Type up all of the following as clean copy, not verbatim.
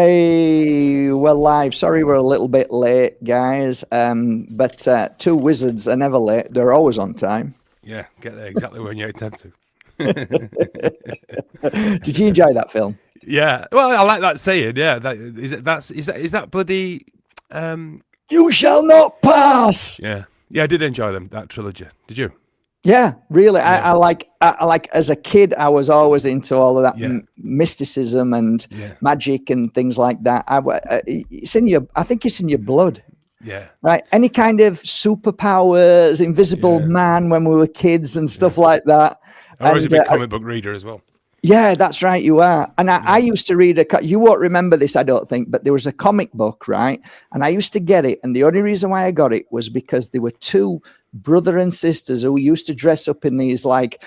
Hey, we're live. Sorry we're a little bit late, guys. But two wizards are never late. They're always on time. Yeah, get there exactly when you intend to. Did you enjoy that film? Yeah, well, I like that saying. Yeah, is that bloody? You shall not pass. Yeah, I did enjoy that trilogy. Did you? Yeah, really. Yeah. I like as a kid, I was always into all of that mysticism and magic and things like that. It's in your. I think it's in your blood. Yeah. Right. Any kind of superpowers, Invisible Man when we were kids and stuff like that. I was a big comic book reader as well. Yeah, that's right. You are. And I used to read you won't remember this, I don't think, but there was a comic book, right? And I used to get it. And the only reason why I got it was because there were two brother and sisters who used to dress up in these like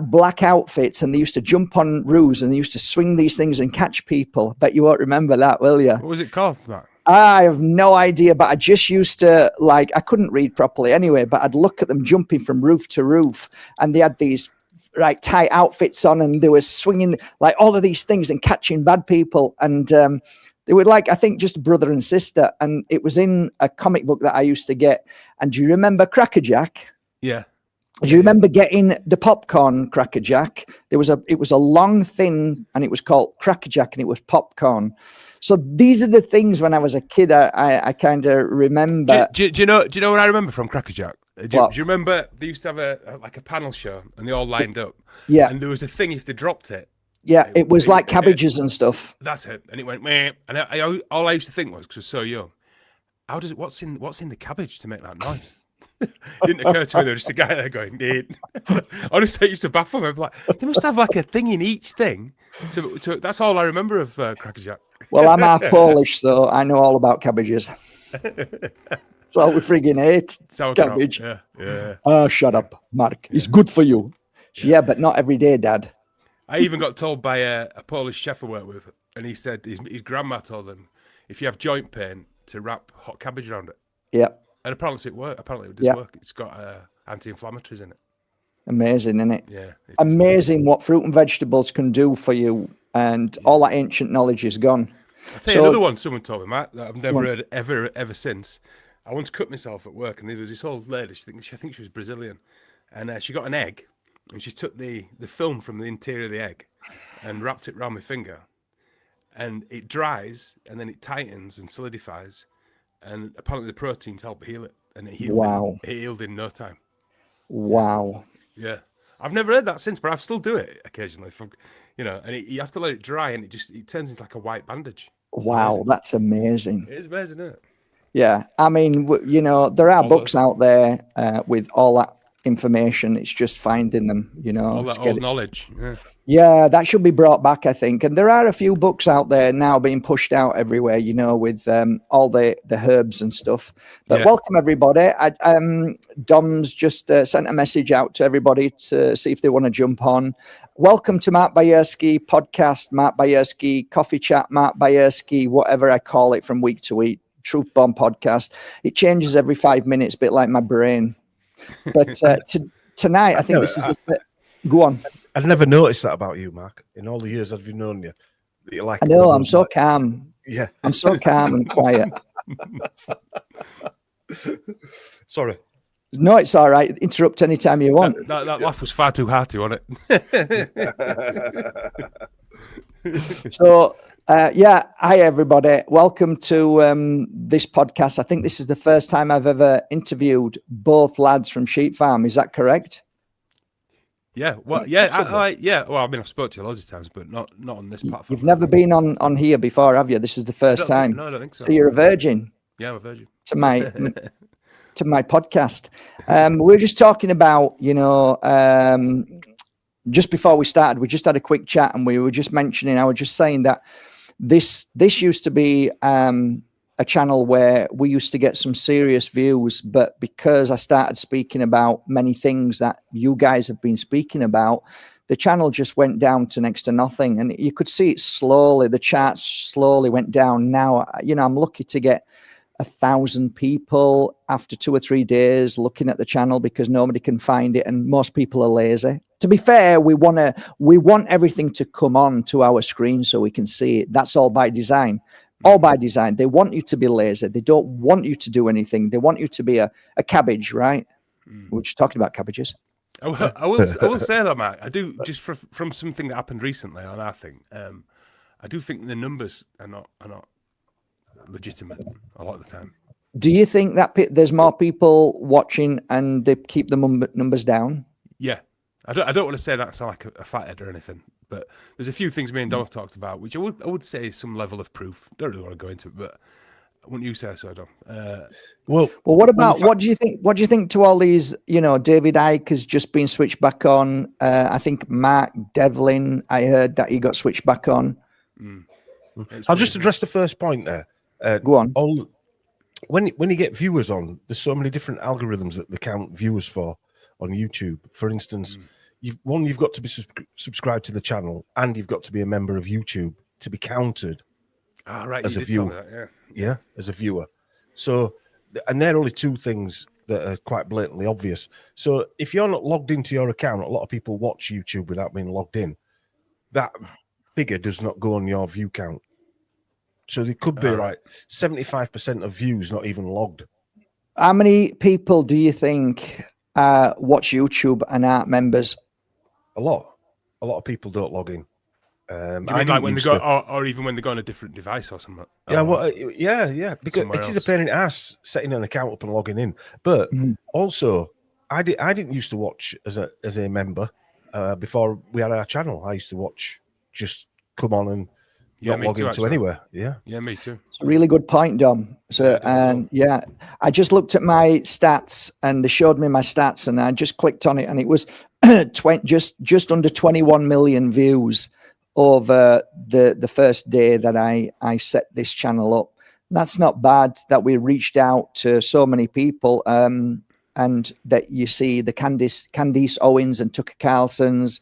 black outfits, and they used to jump on roofs and they used to swing these things and catch people. Bet you won't remember that, will you? What was it called, Matt? I have no idea, but I just used to I couldn't read properly anyway, but I'd look at them jumping from roof to roof, and they had these tight outfits on, and they were swinging like all of these things and catching bad people. And they were I think just brother and sister. And it was in a comic book that I used to get. And do you remember Cracker Jack? Yeah. Do you remember getting the popcorn Cracker Jack? It was a long thin, and it was called Cracker Jack, and it was popcorn. So these are the things when I was a kid I kind of remember. Do you know what I remember from Cracker Jack? Do you remember they used to have a panel show and they all lined up? Yeah. And there was a thing if they dropped it. Yeah, it was like cabbages and stuff. That's it. And it went meh. And all I used to think was, because I was so young, how does it? What's in the cabbage to make that noise? It didn't occur to me there was just a guy there going, "Dude." Honestly, it used to baffle me. I'd be like, they must have like a thing in each thing. To that's all I remember of Cracker Jack. Well, I'm half Polish, so I know all about cabbages. So we friggin' hate cabbage. Yeah. Oh, shut up, Mark. It's good for you. Yeah, but not every day, Dad. I even got told by a Polish chef I work with, and he said his grandma told him, if you have joint pain, to wrap hot cabbage around it. Yeah. And apparently it worked. Apparently it does work. It's got anti-inflammatories in it. Amazing, isn't it? Yeah. Amazing what fruit and vegetables can do for you, and all that ancient knowledge is gone. I'll tell you another one someone told me, Matt, that I've never heard ever since. I once cut myself at work, and there was this old lady, I think she was Brazilian, and she got an egg, and she took the film from the interior of the egg and wrapped it around my finger, and it dries, and then it tightens and solidifies, and apparently the proteins help heal it, and it healed. It healed in no time. Wow. Yeah, I've never heard that since, but I still do it occasionally. And you have to let it dry, and it turns into like a white bandage. Wow, amazing. That's amazing. It is amazing, isn't it? Yeah, I mean, there are books out there with all that information. It's just finding them, all that old knowledge. Yeah, that should be brought back, I think. And there are a few books out there now being pushed out everywhere, with all the herbs and stuff. But welcome, everybody. Dom's just sent a message out to everybody to see if they want to jump on. Welcome to Matt Bajerski podcast, Matt Bajerski coffee chat, Matt Bajerski, whatever I call it from week to week. Truth Bomb podcast. It changes every 5 minutes, a bit like my brain. But tonight, I think this is go on. I've never noticed that about you, Mark. In all the years I've known you, that you like. I know. I'm so calm. Yeah, I'm so calm and quiet. Sorry. No, it's all right. Interrupt anytime you want. That laugh was far too hearty, wasn't it? So. Hi everybody. Welcome to this podcast. I think this is the first time I've ever interviewed both lads from Sheep Farm. Is that correct? Yeah. Well, yeah. Well, I mean, I've spoken to you loads of times, but not on this platform. You've never been on here before, have you? This is the first time. No, I don't think so. So you're a virgin. Yeah, I'm a virgin. To my podcast. We were just talking about, just before we started, we just had a quick chat, and we were just mentioning. I was just saying that. This used to be a channel where we used to get some serious views, but because I started speaking about many things that you guys have been speaking about, the channel just went down to next to nothing. And you could see it slowly, the charts slowly went down. Now, I'm lucky to get 1,000 people after 2 or 3 days looking at the channel because nobody can find it, and most people are lazy. To be fair, we want everything to come on to our screen so we can see it. That's all by design. All by design. They want you to be lazy. They don't want you to do anything. They want you to be a cabbage, right? We're just talking about cabbages. I will say though, Matt, I do, just from something that happened recently on our thing, I do think the numbers are not legitimate a lot of the time. Do you think that there's more people watching and they keep the numbers down? Yeah. I don't want to say that sound like a fathead or anything, but there's a few things me and Dom have talked about, which I would say is some level of proof. Don't really want to go into it, but wouldn't you say so, Dom? Well, what about, what do you think? What do you think to all these? You know, David Icke has just been switched back on. I think Mark Devlin, I heard that he got switched back on. I'll just address the first point there. Go on. When you get viewers on, there's so many different algorithms that they count viewers for on YouTube. For instance, you've got to be subscribed to the channel, and you've got to be a member of YouTube to be counted as a viewer. Yeah, as a viewer. So, and they're only two things that are quite blatantly obvious. So if you're not logged into your account, a lot of people watch YouTube without being logged in. That figure does not go on your view count. So there could be like 75% of views not even logged. How many people do you think watch YouTube and aren't members? A lot of people don't log in. Do you mean like when they go, or even when they go on a different device or something? Yeah, yeah. Because it is a pain in the ass setting an account up and logging in. But also, I didn't used to watch as a member before we had our channel. I used to watch, just come on and not log into anywhere. Yeah, me too. It's a really good point, Dom. So, and I just looked at my stats, and they showed me my stats, and I just clicked on it, and it was just under 21 million views over the first day that I set this channel up. That's not bad that we reached out to so many people, and that you see the Candice Owens and Tucker Carlson's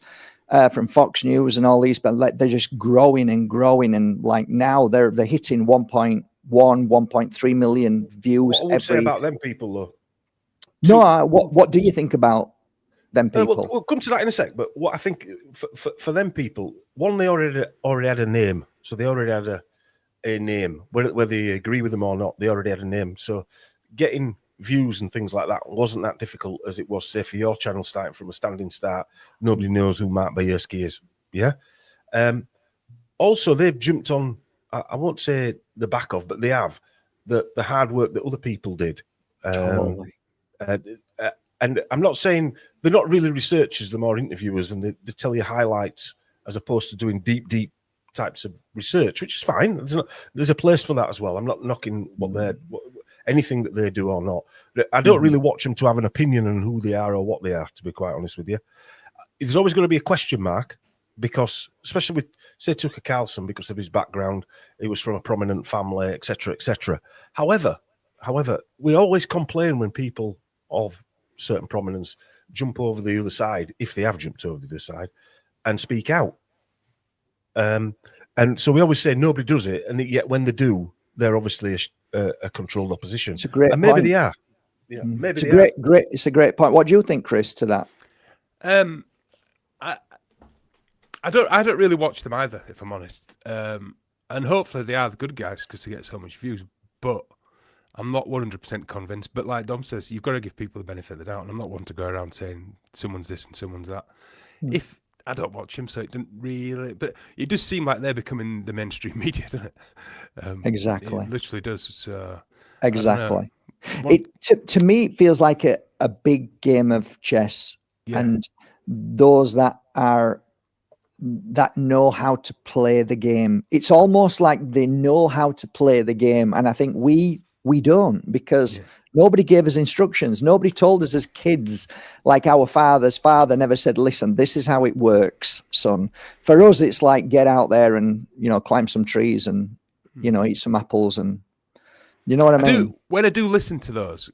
from Fox News and all these, but they're just growing and growing, and like now they're hitting 1.3 million views. What would you say about them people though? No, what do you think about them people? We'll come to that in a sec. But what I think for them people, one, they already had a name, so they already had a name. Whether you agree with them or not, they already had a name. So getting views and things like that wasn't that difficult as it was, say, for your channel starting from a standing start. Nobody knows who Mark Bajerski is. Yeah. Also, they've jumped on. I won't say the back of, but they have the hard work that other people did. Totally. And I'm not saying they're not really researchers, they're more interviewers, and they tell you highlights as opposed to doing deep types of research, which is fine. There's a place for that as well. I'm not knocking anything that they do or not. I don't really watch them to have an opinion on who they are or what they are, to be quite honest with you. There's always going to be a question mark, because especially with, say, Tucker Carlson, because of his background, he was from a prominent family, etc., etc. However, we always complain when people of certain prominence jump over the other side, if they have jumped over the other side, and speak out. And so we always say nobody does it, and yet when they do, they're obviously a controlled opposition. It's a great and maybe point. they are. Yeah, maybe it's a great point. What do you think, Chris, to that? I don't really watch them either, if I'm honest. And hopefully they are the good guys because they get so much views. But I'm not 100% convinced. But like Dom says, you've got to give people the benefit of the doubt. And I'm not one to go around saying someone's this and someone's that. If I don't watch them, so it didn't really. But it does seem like they're becoming the mainstream media, doesn't it? Exactly. It literally does. So, exactly. To me, it feels like a big game of chess, and those that know how to play the game. It's almost like they know how to play the game, and I think we don't, because nobody gave us instructions. Nobody told us as kids, like our father's father never said, listen, this is how it works, son. For us, it's like, get out there and, climb some trees and, eat some apples, and you know what I mean? When I do listen to those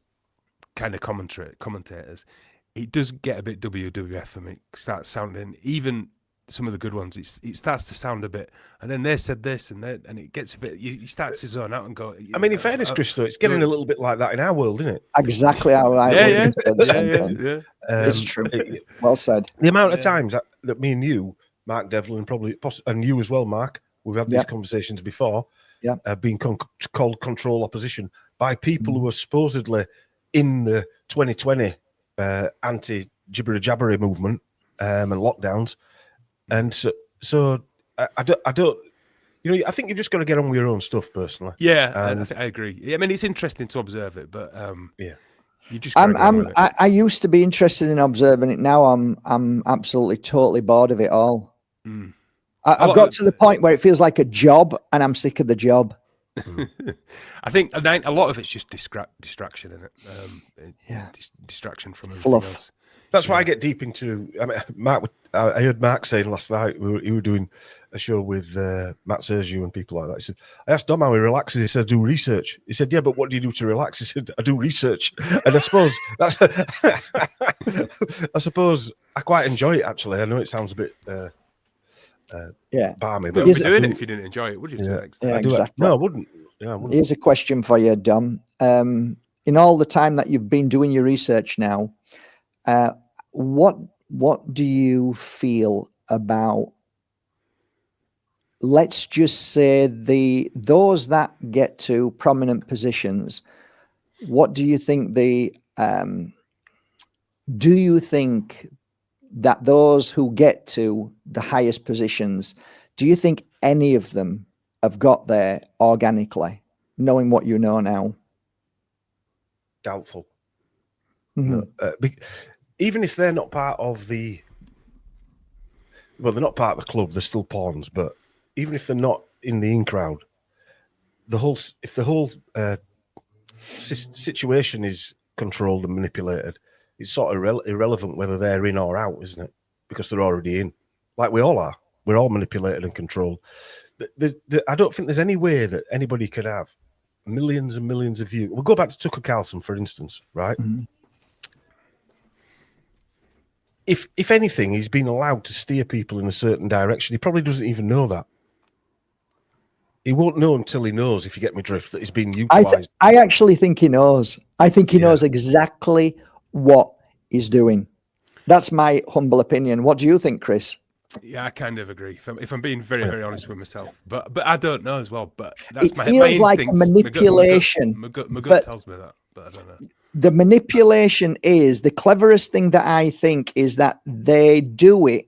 kind of commentators, it does get a bit WWF for me. Starts sounding, even some of the good ones, it starts to sound a bit, and then they said this, and it gets a bit. You start to zone out and go. I mean, in fairness, Chris, though, it's getting a little bit like that in our world, isn't it? Exactly how I Yeah. It's true. Well said. The amount of times that me and you, Mark Devlin, and you as well, Mark, we've had these conversations before. Yeah, being called control opposition by people who are supposedly in the 2020 anti-gibbery jabbery movement and lockdowns, and so I don't. You know, I think you've just got to get on with your own stuff, personally. Yeah, I agree. I mean, it's interesting to observe it, but you just. I used to be interested in observing it. Now I'm absolutely totally bored of it all. Mm. I've got to the point where it feels like a job, and I'm sick of the job. I think a lot of it's just distraction in it. Distraction from everything else. That's why I get deep into. I mean, Mark. I heard Mark saying last night he were doing a show with Matt Sergio and people like that. He said, I asked Dom how he relaxes. He said, I do research. He said, yeah, but what do you do to relax? He said, I do research. And I suppose that's. I suppose I quite enjoy it. Actually, I know it sounds a bit. Balmy, but you'd be doing it if you didn't enjoy it, would you? Exactly. No, I wouldn't. Yeah, I wouldn't. Here's a question for you, Dom. In all the time that you've been doing your research now, what do you feel about, let's just say, those that get to prominent positions? What do you think do you think that those who get to the highest positions, do you think any of them have got there organically, knowing what you know now? Doubtful. Mm-hmm. No, even if they're not part of they're not part of the club, they're still pawns, but even if they're not in the in crowd, if the whole situation is controlled and manipulated, it's sort of irrelevant whether they're in or out, isn't it? Because they're already in, like we all are. We're all manipulated and controlled. I don't think there's any way that anybody could have millions and millions of views. We'll go back to Tucker Carlson, for instance, right? Mm-hmm. If anything, he's been allowed to steer people in a certain direction. He probably doesn't even know that. He won't know until he knows, if you get me drift, that he's being utilised. I actually think he knows. I think he knows exactly what he's doing. That's my humble opinion. What do you think, Chris? Yeah, I kind of agree. If I'm being very, very honest with myself, but I don't know as well. But that's my like manipulation. My gut tells me that, but I don't know. The manipulation is the cleverest thing that I think is that they do it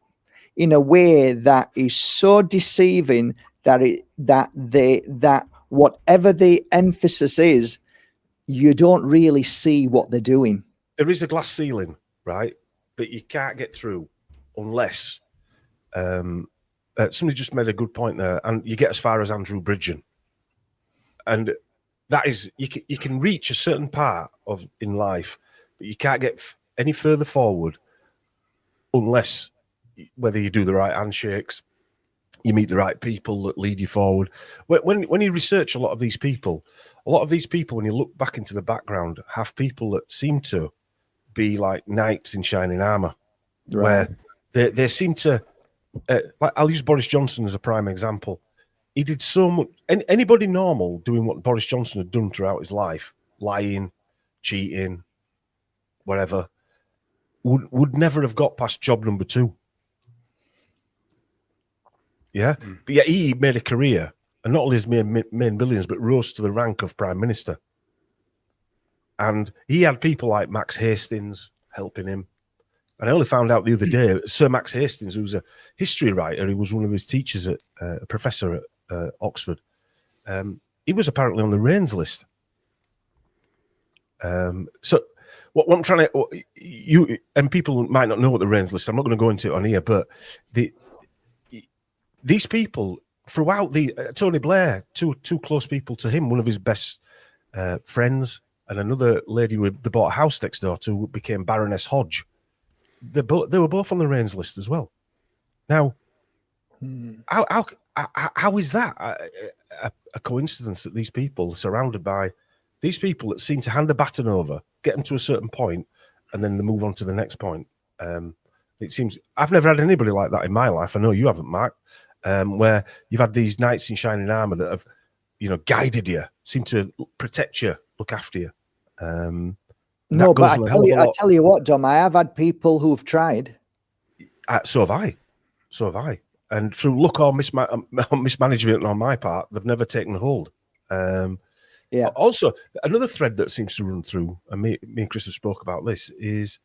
in a way that is so deceiving that whatever the emphasis is, you don't really see what they're doing. There is a glass ceiling, right, that you can't get through unless somebody just made a good point there, and you get as far as Andrew Bridgen, and that is you can reach a certain part of in life, but you can't get any further forward unless whether you do the right handshakes, you meet the right people that lead you forward. When you research a lot of these people, when you look back into the background, have people that seem to be like knights in shining armor, right. Where they seem to. Like I'll use Boris Johnson as a prime example. He did so much. Anybody normal doing what Boris Johnson had done throughout his life, lying, cheating, whatever, would never have got past job number 2. Yeah, but yet he made a career, and not only has made billions, but rose to the rank of prime minister. And he had people like Max Hastings helping him. And I only found out the other day, Sir Max Hastings, who's a history writer, he was one of his teachers a professor at Oxford. He was apparently on the Reigns list. So what I'm trying to, you and people might not know what the Reigns list. I'm not going to go into it on here, but these people throughout Tony Blair, two close people to him, one of his best friends, and another lady who they bought a house next door to, became Baroness Hodge. They were both on the Reigns list as well. Now, how is that a coincidence that these people are surrounded by these people that seem to hand the baton over, get them to a certain point, and then they move on to the next point? And It seems I've never had anybody like that in my life. I know you haven't, Mark, where you've had these knights in shining armor that have, guided you, seem to protect you, look after you. No, but I tell you what, Dom, I have had people who've tried. So have I. And through luck or mismanagement on my part, they've never taken hold. Yeah. Also, another thread that seems to run through, and me and Chris have spoke about this, is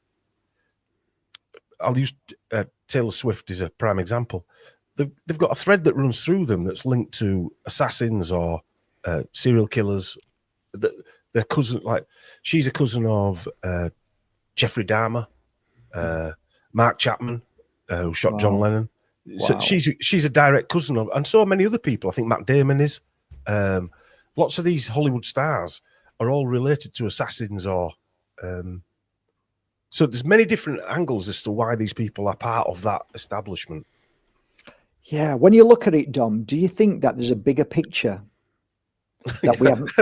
I'll use Taylor Swift as a prime example. They've got a thread that runs through them that's linked to assassins or serial killers. Their cousin, she's a cousin of Jeffrey Dahmer, Mark Chapman, who shot John Lennon. So she's a direct cousin of, and so many other people. I think Matt Damon is. Lots of these Hollywood stars are all related to assassins or. So there's many different angles as to why these people are part of that establishment. Yeah, when you look at it, Dom, do you think that there's a bigger picture that we haven't?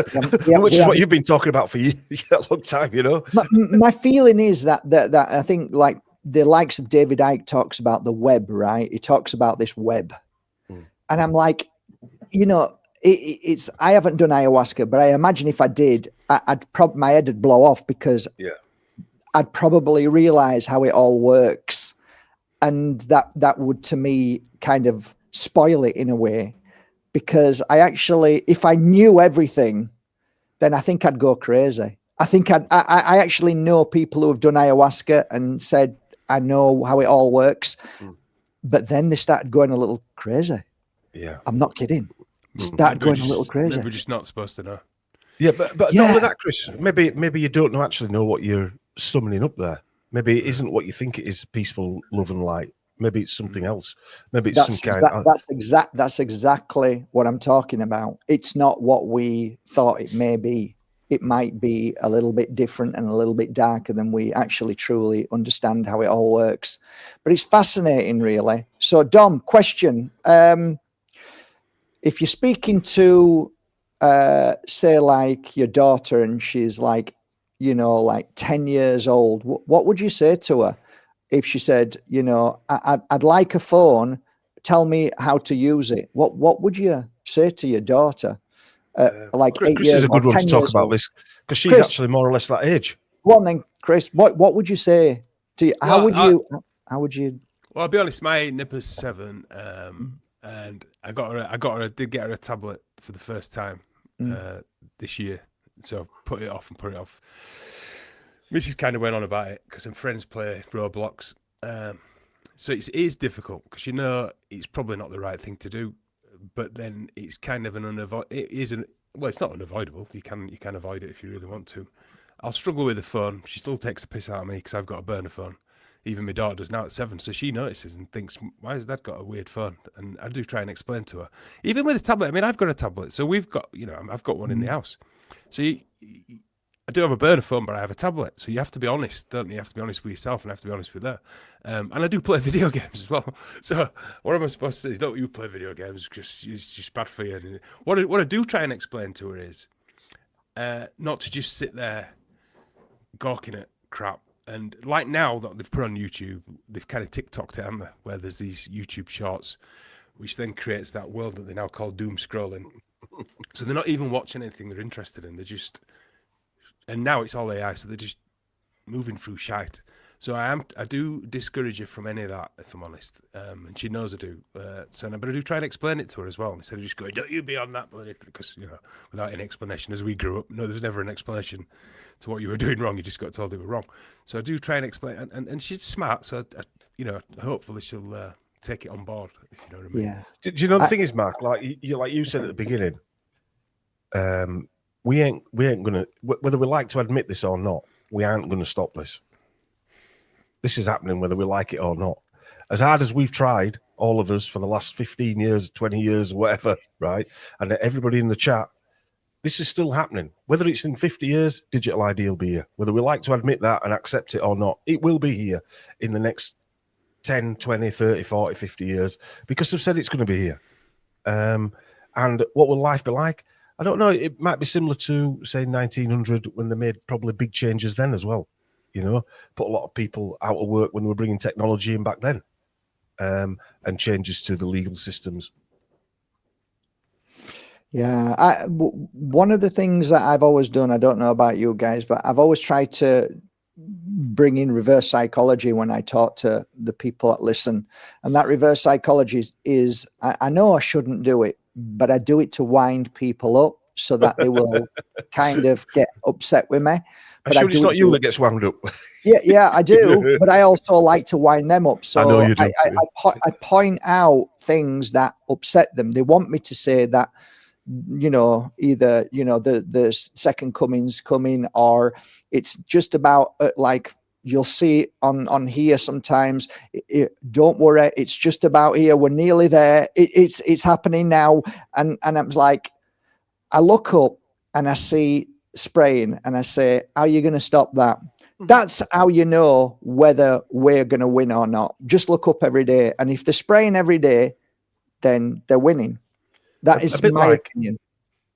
Which is what you've been talking about for a long time, My feeling is that I think like the likes of David Icke talks about the web, right? He talks about this web, and I'm like, it's. I haven't done ayahuasca, but I imagine if I did, my head would blow off because I'd probably realize how it all works. And that would, to me, kind of spoil it in a way, because if I knew everything, then I think I'd go crazy. I think I actually know people who have done ayahuasca and said, I know how it all works, but then they started going a little crazy. Yeah. I'm not kidding. Started going a little crazy. Maybe we're just not supposed to know. Yeah, but not only that, Chris. Maybe you don't actually know what you're summoning up there. Maybe it isn't what you think it is, peaceful, love and light. Maybe it's something else. Maybe it's some kind of... That's exactly what I'm talking about. It's not what we thought it may be. It might be a little bit different and a little bit darker than we actually truly understand how it all works. But it's fascinating, really. So, Dom, question. If you're speaking to, say, like your daughter and she's like, 10 years old, what would you say to her if she said, I'd like a phone, tell me how to use it? What would you say to your daughter? Like Chris 8 years is a good one to talk about old? this, because she's actually more or less that age. Go on then, Chris. What would you say to you? How would you? Well, I'll be honest. My nipper's 7, and I did get her a tablet for the first time this year. So put it off. Mrs. kind of went on about it because some friends play Roblox. So it is difficult because it's probably not the right thing to do, but then it's kind of it's not unavoidable. You can avoid it if you really want to. I'll struggle with the phone. She still takes the piss out of me because I've got a burner phone. Even my daughter does now at 7, so she notices and thinks, why has Dad got a weird phone? And I do try and explain to her. Even with a tablet, I mean, I've got a tablet, so we've got, I've got one in the house. So I do have a burner phone, but I have a tablet. So you have to be honest, don't you? You have to be honest with yourself and have to be honest with her. And I do play video games as well. So what am I supposed to say? Don't you play video games? It's just bad for you. And what I do try and explain to her is not to just sit there gawking at crap. And like now that they've put on YouTube, they've kind of TikToked it, haven't they? Where there's these YouTube shorts, which then creates that world that they now call doom scrolling. So they're not even watching anything they're interested in. They're just, and now it's all AI, so they're just moving through shite. So I do discourage her from any of that, if I'm honest. And she knows I do. But I do try and explain it to her as well. Instead of just going, don't you be on that, because, without any explanation, as we grew up, no, there's never an explanation to what you were doing wrong. You just got told you were wrong. So I do try and explain, and she's smart, so, hopefully she'll take it on board, if you know what I mean. Yeah. Do you know the thing is, Mark, like you said at the beginning, we ain't gonna, whether we like to admit this or not, we aren't gonna stop this. This is happening whether we like it or not. As hard as we've tried, all of us, for the last 15 years, 20 years, whatever, right? And everybody in the chat, this is still happening. Whether it's in 50 years, digital ID will be here. Whether we like to admit that and accept it or not, it will be here in the next 10, 20, 30, 40, 50 years, because they've said it's going to be here. And what will life be like? I don't know. It might be similar to, say, 1900, when they made probably big changes then as well. put a lot of people out of work when they were bringing technology in back then, and changes to the legal systems. Yeah, one of the things that I've always done, I don't know about you guys, but I've always tried to bring in reverse psychology when I talk to the people that listen. And that reverse psychology is I know I shouldn't do it, but I do it to wind people up so that they will kind of get upset with me. But I'm sure it's not you that gets wound up. Yeah, I do. But I also like to wind them up. So I know you do. I point out things that upset them. They want me to say that, either, the second coming's coming, or it's just about like you'll see on here sometimes. Don't worry, it's just about here. We're nearly there. It's happening now. And I'm like, I look up and I see spraying and I say, how are you going to stop that? That's how you know whether we're going to win or not. Just look up every day. And if they're spraying every day, then they're winning. That is my opinion.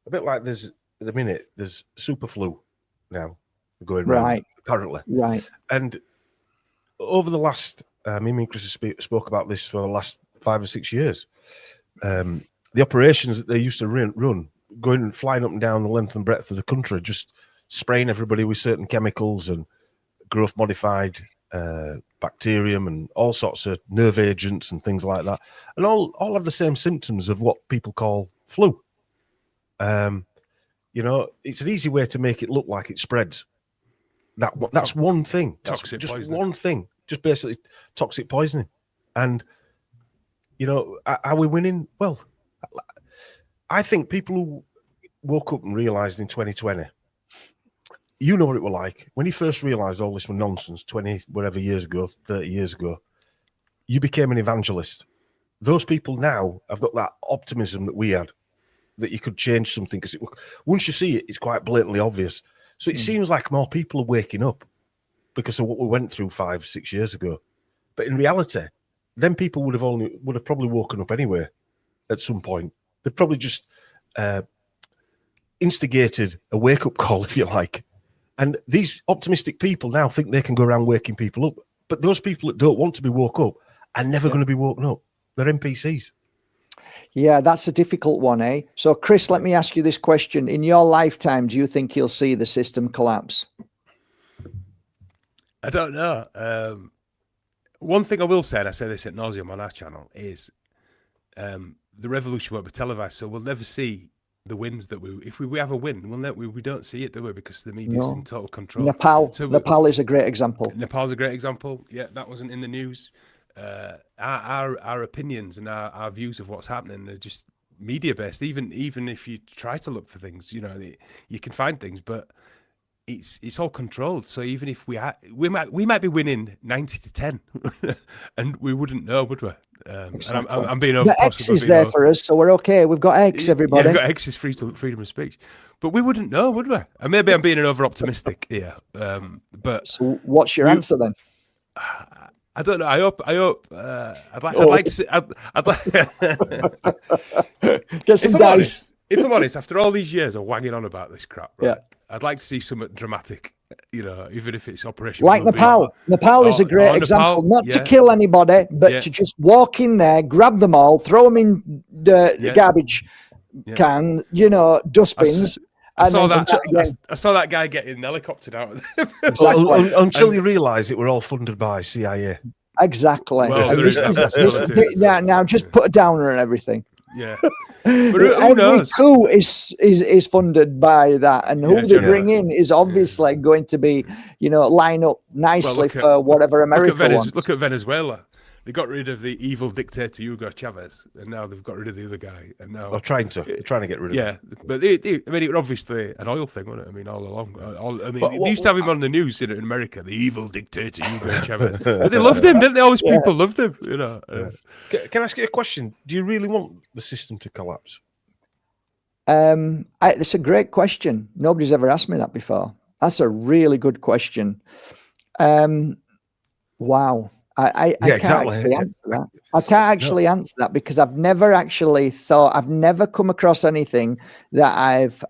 A bit like there's super flu now going around, apparently. Right. And over the last, me and Chris spoke about this for the last 5 or 6 years. The operations that they used to run, going and flying up and down the length and breadth of the country, just spraying everybody with certain chemicals and growth modified bacterium and all sorts of nerve agents and things like that, and all have the same symptoms of what people call flu. It's an easy way to make it look like it spreads. That's one thing. Toxic just poisoning. One thing. Just basically toxic poisoning. And are we winning? Well, I think people who woke up and realised in 2020, you know what it was like when you first realised all this was nonsense 20 whatever years ago, 30 years ago. You became an evangelist. Those people now have got that optimism that we had, that you could change something, because once you see it, it's quite blatantly obvious. So it seems like more people are waking up because of what we went through 5, 6 years ago. But in reality, then people would have probably woken up anyway at some point. They'd probably just instigated a wake-up call, if you like. And these optimistic people now think they can go around waking people up. But those people that don't want to be woke up are never going to be woken up. They're NPCs. Yeah, that's a difficult one, eh? So, Chris, let me ask you this question. In your lifetime, do you think you'll see the system collapse? I don't know. One thing I will say, and I say this at nauseam on our channel, is the revolution won't be televised, so we'll never see the wins that if we have a win, we don't see it, do we? Because the media's in total control. Nepal is a great example. Nepal's a great example. Yeah, that wasn't in the news. Our opinions and our views of what's happening are just media based. Even if you try to look for things, you can find things, but it's all controlled. So even if we might be winning 90-10, and we wouldn't know, would we? Exactly. And I'm being over. The X is there for us, so we're okay. We've got X, everybody. Yeah, we've got X is freedom of speech, but we wouldn't know, would we? And maybe I'm being an over optimistic here. But so, what's your answer then? I don't know. I hope. I'd like to see. I'd like. Get some dice. If I'm honest, after all these years of wagging on about this crap, right, I'd like to see something dramatic. Even if it's Operation like Nepal. Nepal is a great example. Not to kill anybody, but to just walk in there, grab them all, throw them in the garbage can, dustbins. I saw that guy getting helicoptered out. Exactly. Until you realise it were all funded by CIA. Exactly. Well, now just put a downer on everything. Yeah. But who knows? Coup is funded by that, and who they bring in is obviously going to be, line up nicely for whatever America wants. Look at Venezuela. They got rid of the evil dictator Hugo Chavez, and now they've got rid of the other guy. And now they're trying to get rid of him. Yeah, but it was obviously an oil thing, wasn't it? I mean, all along. They used to have him on the news in America, the evil dictator Hugo Chavez. But they loved him, didn't they? All these people loved him. Can I ask you a question? Do you really want the system to collapse? It's a great question. Nobody's ever asked me that before. That's a really good question. Wow. I can't actually answer that. I can't actually answer that because I've never actually thought, I've never come across anything that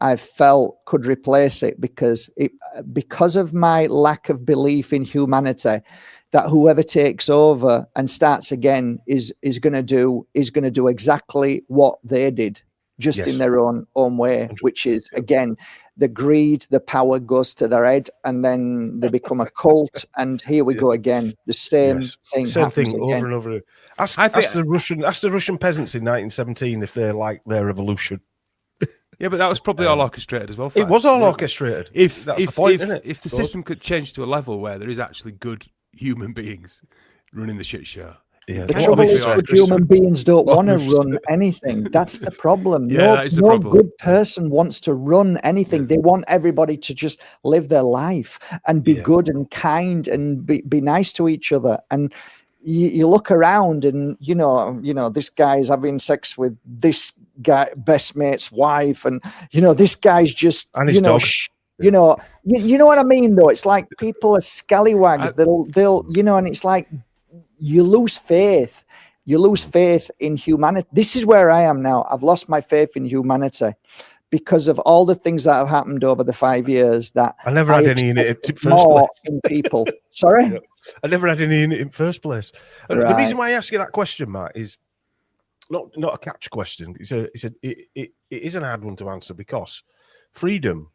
I've felt could replace it, because of my lack of belief in humanity, that whoever takes over and starts again is going to do exactly what they did, just in their own way, which is, again, the greed, the power goes to their head, and then they become a cult. And here we go again. The same thing over and over. Ask the Russian peasants in 1917 if they like their revolution. Yeah, but that was probably all orchestrated as well. It was all orchestrated. If that's the point, isn't it? If the system could change to a level where there is actually good human beings running the shit show. Yeah, the trouble is, good human beings don't want to run anything. That's the problem. Yeah, no good person wants to run anything. They want everybody to just live their life and be good and kind and be nice to each other. And you look around and you know this guy's having sex with this guy best mate's wife, and this guy's just and his dog. You know what I mean, though. It's like people are scallywags. They'll and it's like, you lose faith. You lose faith in humanity. This is where I am now. I've lost my faith in humanity because of all the things that have happened over the 5 years. That I never had any in it in first place. In people. Sorry? I never had any in it in first place. Right. The reason why I ask you that question, Matt, is not a catch question. It is an hard one to answer, because freedom,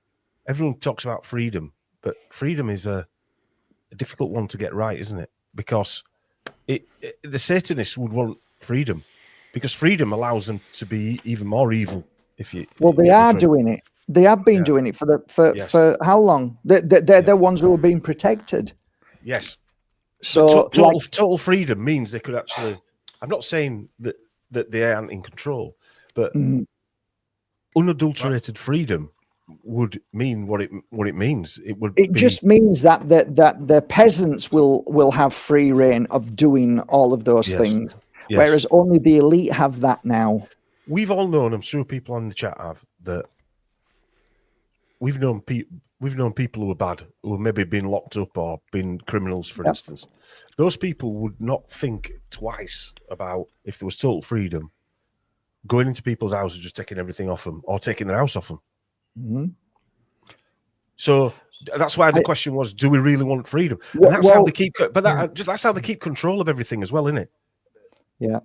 everyone talks about freedom, but freedom is a difficult one to get right, isn't it? Because the Satanists would want freedom, because freedom allows them to be even more evil. They are doing it. They have been doing it for how long? They're the ones who are being protected. Yes. So total freedom means they could actually. I'm not saying that they aren't in control, but unadulterated freedom would mean what it means. It just means that the peasants will have free reign of doing all of those things, whereas only the elite have that now. We've all known, I'm sure people on the chat have, that we've known people who are bad, who have maybe been locked up or been criminals, for instance. Those people would not think twice about, if there was total freedom, going into people's houses, just taking everything off them or taking their house off them. Mm-hmm. So that's why the question was, do we really want freedom? And that's how they keep, that's how they keep control of everything as well, isn't it? Yeah.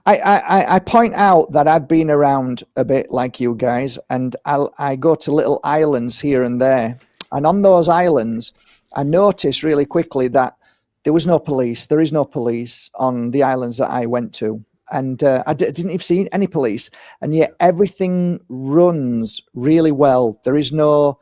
I point out that I've been around a bit like you guys, and I go to little islands here and there. And on those islands, I noticed really quickly that there was no police. There is no police on the islands that I went to. And I didn't even see any police. And yet everything runs really well. There is no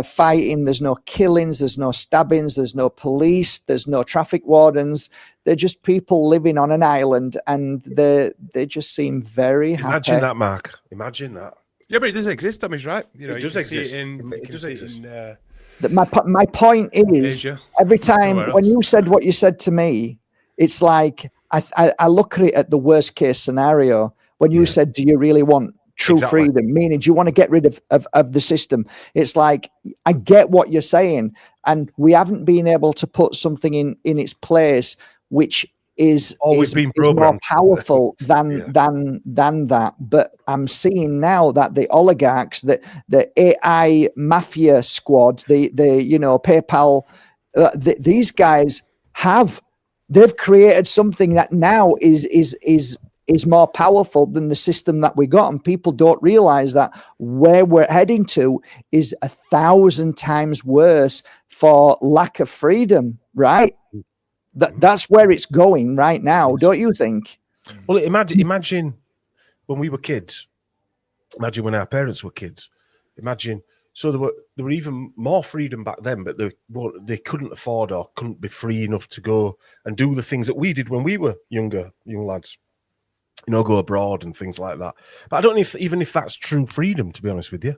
fighting. There's no killings. There's no stabbings. There's no police. There's no traffic wardens. They're just people living on an island, and they just seem very happy. Imagine that, Mark. Imagine that. Yeah, but it does exist, Tommy's right. It does exist. It does exist. My point is, Asia. Every time when you said what you said to me, it's like I look at it at the worst case scenario. When you said, do you really want true freedom, meaning do you want to get rid of the system? It's like, I get what you're saying, and we haven't been able to put something in its place which is more powerful than that. But I'm seeing now that the oligarchs, the AI mafia squad, the PayPal, these guys they've created something that now is more powerful than the system that we got, and people don't realize that where we're heading to is 1,000 times worse for lack of freedom, right? That's where it's going right now, don't you think? Well, imagine when we were kids. Imagine when our parents were kids. Imagine. So there were even more freedom back then, but they couldn't afford or couldn't be free enough to go and do the things that we did when we were young lads. Go abroad and things like that. But I don't know even if that's true freedom, to be honest with you.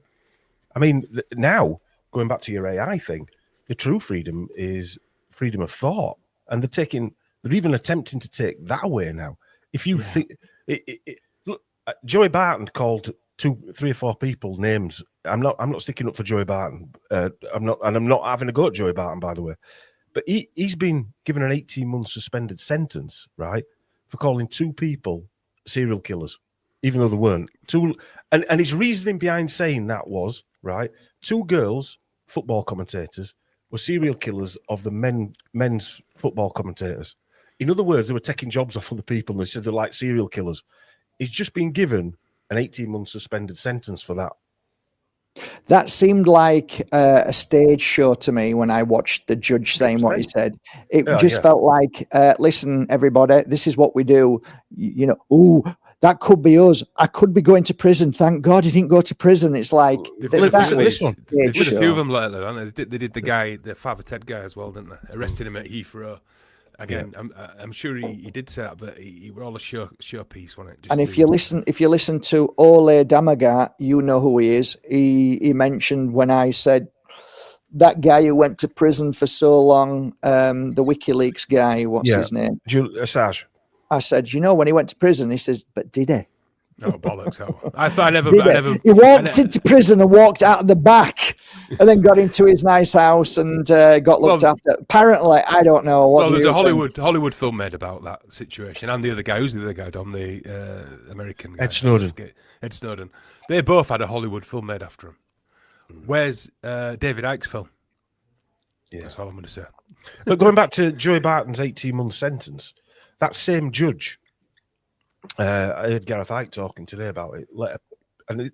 I mean, now, going back to your AI thing, the true freedom is freedom of thought. And they're even attempting to take that away now. If you think, look, Joey Barton called 2, 3 or 4 people names. I'm not sticking up for Joey Barton. I'm not having a go at Joey Barton, by the way. But he's been given an 18-month suspended sentence, right, for calling 2 people serial killers, even though they weren't. And his reasoning behind saying that was, right, 2 girls, football commentators, were serial killers of the men's football commentators. In other words, they were taking jobs off other people, and they said they're like serial killers. He's just been given an 18-month suspended sentence for that. That seemed like a stage show to me when I watched the judge saying what he said. It just felt like, listen, everybody, this is what we do. You know, ooh, that could be us. I could be going to prison. Thank God he didn't go to prison. It's like they've did a few of them lately, haven't they? They did the guy, the Father Ted guy as well, didn't they? Arrested him at Heathrow. Again, I'm sure he did say that, but he were all a showpiece, wasn't it? Just and if you listen to Ole Damagat, you know who he is. He mentioned when I said that guy who went to prison for so long, the WikiLeaks guy, what's his name? Assange. I said, you know, when he went to prison, he says, but did he? No, bollocks. I never. He walked into prison and walked out of the back, and then got into his nice house and got looked after. Apparently, I don't know what. Well, there's a Hollywood film made about that situation, and the other guy, who's the other guy, Dom, the American guy, Ed Snowden. Ed Snowden. They both had a Hollywood film made after him. Where's David Icke's film? Yeah, that's all I'm going to say. But going back to Joey Barton's 18-month sentence, that same judge. I heard Gareth Icke talking today about it, and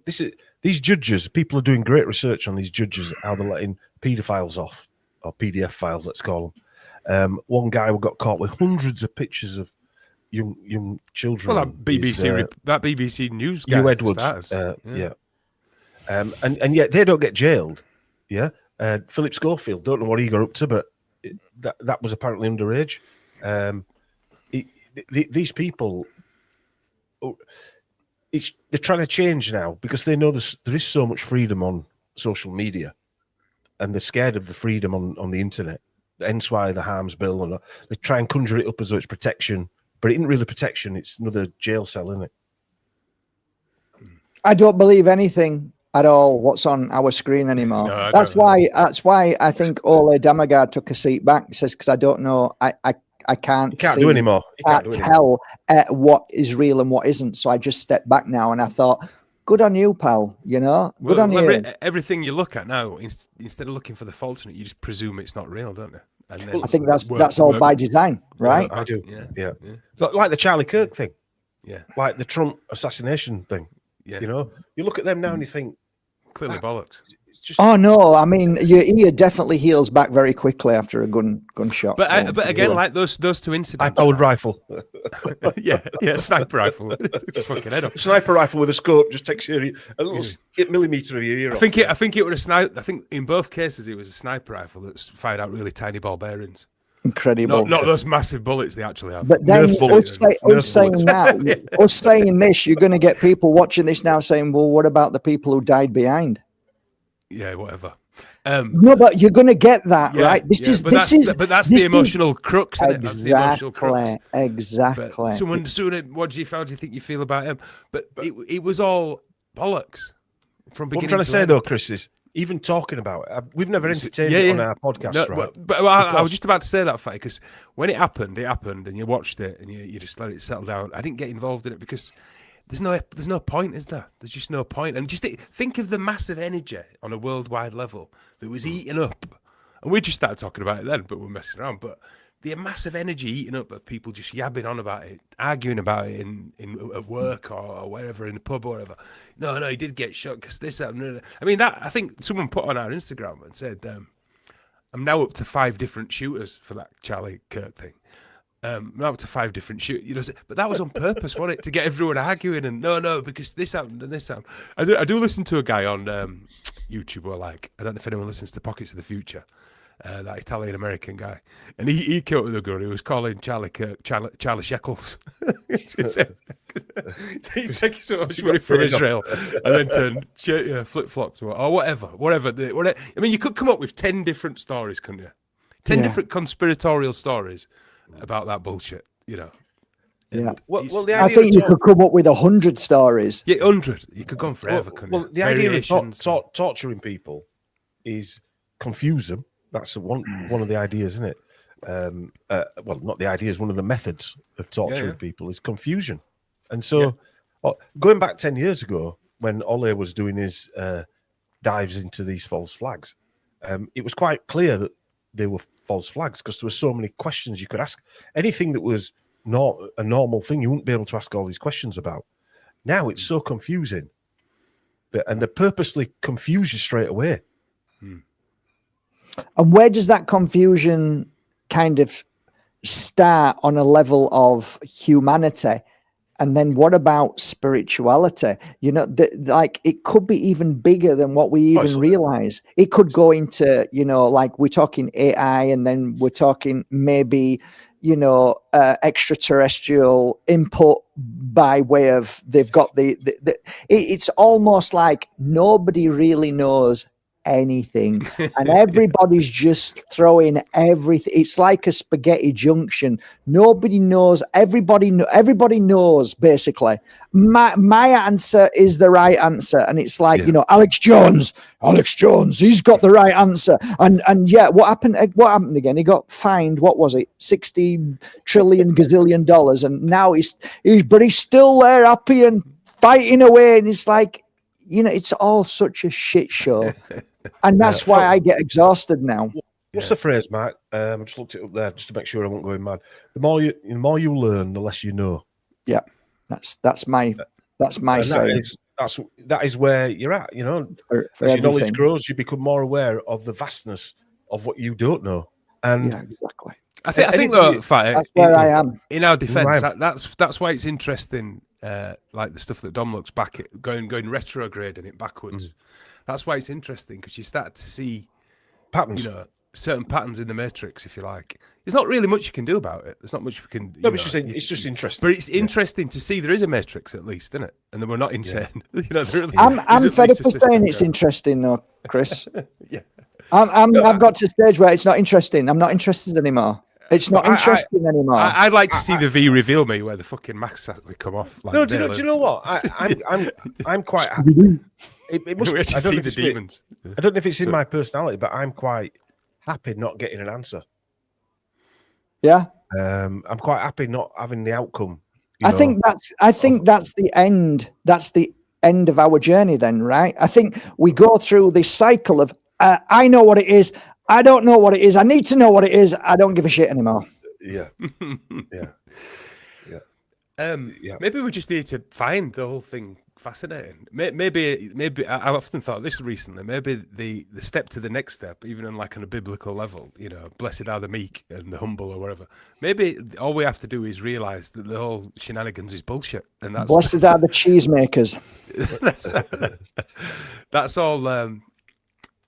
these judges. People are doing great research on these judges, how they're letting paedophiles off, or PDF files, let's call them. One guy got caught with hundreds of pictures of young children. Well, that BBC News guy, Hugh Edwards, and yet they don't get jailed. Yeah, Philip Schofield, don't know what he got up to, but that was apparently underage. These people. They're trying to change now because they know there is so much freedom on social media, and they're scared of the freedom on the internet. Hence why the harms bill, and they try and conjure it up as though it's protection, but it isn't really protection. It's another jail cell, isn't it? I don't believe anything at all what's on our screen anymore. No, that's why I think Ole Damagard took a seat back. He says, because I don't know, I can't do anymore. Can't tell what is real and what isn't. So I just stepped back now, and I thought, good on you, pal. You know, good on you. Everything you look at now, instead of looking for the fault in it, you just presume it's not real, don't you? And then I think that's all by design, right? I do. Yeah. Like the Charlie Kirk thing. Yeah. Like the Trump assassination thing. Yeah. You know, you look at them now and you think, clearly bollocks. Oh no! I mean, your ear definitely heals back very quickly after a gunshot. But again, like those two incidents, high-powered rifle. yeah, sniper rifle. Fucking head off. Sniper rifle with a scope just takes a little millimeter of your ear. I think it was a sniper. I think in both cases it was a sniper rifle that's fired out really tiny ball bearings. Incredible. Not those massive bullets they actually have. But then us saying this, you're going to get people watching this now saying, "Well, what about the people who died behind?" Yeah, whatever. No, but you're going to get that, right? That's the emotional crux, isn't it? That's the emotional crux. Exactly. But someone, how do you think you feel about him? But it was all bollocks from beginning. What I'm trying to say, though, Chris, is even talking about it, we've never entertained it on our podcast, right? But I was just about to say that, Fatty, because when it happened, and you watched it, and you just let it settle down. I didn't get involved in it because there's no point, is there? There's just no point. And just think of the massive energy on a worldwide level that was eaten up. And we just started talking about it then, but we're messing around. But the massive energy eaten up of people just yabbing on about it, arguing about it at work or wherever, in the pub or whatever. No, he did get shot because this happened. I mean, I think someone put on our Instagram and said, I'm now up to 5 different shooters for that Charlie Kirk thing. Now up to 5 different shooters, but that was on purpose, wasn't it? To get everyone arguing and no, because this happened and this happened. I do listen to a guy on YouTube who I don't know if anyone listens to Pockets of the Future, that Italian American guy, and he killed with a gun. He was calling Charlie Kirk Charlie Shekels. He's taking so much money from Israel and then turn flip flops or whatever. I mean, you could come up with 10 different stories, couldn't you? 10 different conspiratorial stories about that bullshit, you know. Yeah. Well, I think you could come up with 100 stories. Yeah, 100. You could go on forever, couldn't you? Well, the idea of torturing people is confuse them. That's one of the ideas, isn't it? well, not the ideas, one of the methods of torturing people is confusion. And so going back 10 years ago, when Ole was doing his dives into these false flags, it was quite clear that they were false flags because there were so many questions you could ask. Anything that was not a normal thing, you wouldn't be able to ask all these questions about. Now it's so confusing, and they purposely confuse you straight away. And where does that confusion kind of start on a level of humanity? And then what about spirituality? You know, like it could be even bigger than what we even realize. It could go into, you know, like we're talking AI, and then we're talking maybe, you know, extraterrestrial input by way of they've got it's almost like nobody really knows anything, and everybody's just throwing everything. It's like a spaghetti junction. Nobody knows. Everybody knows basically. My answer is the right answer, and it's like, you know, Alex Jones, he's got the right answer. And yeah, what happened again? He got fined, what was it, $60 trillion gazillion dollars, and now he's still there, happy and fighting away. And it's like, you know, it's all such a shit show. And that's why I get exhausted now. What's the phrase, Mark? I just looked it up there just to make sure I won't go in mad. The more you learn, the less you know. Yeah, that's my saying. That is where you're at. You know, as your knowledge grows, you become more aware of the vastness of what you don't know. And exactly. I think though, that's where I am. In our defence, that's why it's interesting. Like the stuff that Dom looks back at, going retrograding it backwards. That's why it's interesting, because you start to see patterns. You know, certain patterns in the matrix, if you like. There's not really much you can do about it. There's not much we can. No, it's just interesting. But it's interesting to see there is a matrix at least, isn't it? And then we're not insane. You know, I'm fed up with saying it's interesting, though, Chris. I've got to a stage where it's not interesting. I'm not interested anymore. It's not interesting anymore. I'd like to see the V reveal me where the fucking masks actually come off. Like, no, do you know what? I'm quite happy. It must. I see the demons. I don't know if it's in my personality, but I'm quite happy not getting an answer. Yeah. I'm quite happy not having the outcome. I think that's the end. That's the end of our journey then, right? I think we go through this cycle of I know what it is. I don't know what it is. I need to know what it is. I don't give a shit anymore. Yeah. Maybe we just need to find the whole thing fascinating. Maybe I've often thought this recently. Maybe the step to the next step, even on a biblical level, you know, blessed are the meek and the humble or whatever. Maybe all we have to do is realize that the whole shenanigans is bullshit, and that's blessed are the cheesemakers. That's all.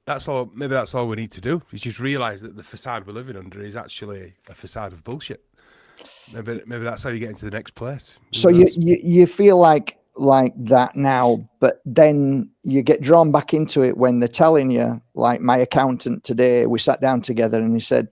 That's all. Maybe that's all we need to do. Is just realize that the facade we're living under is actually a facade of bullshit. Maybe that's how you get into the next place. So you feel like that now, but then you get drawn back into it when they're telling you, like my accountant today, we sat down together and he said,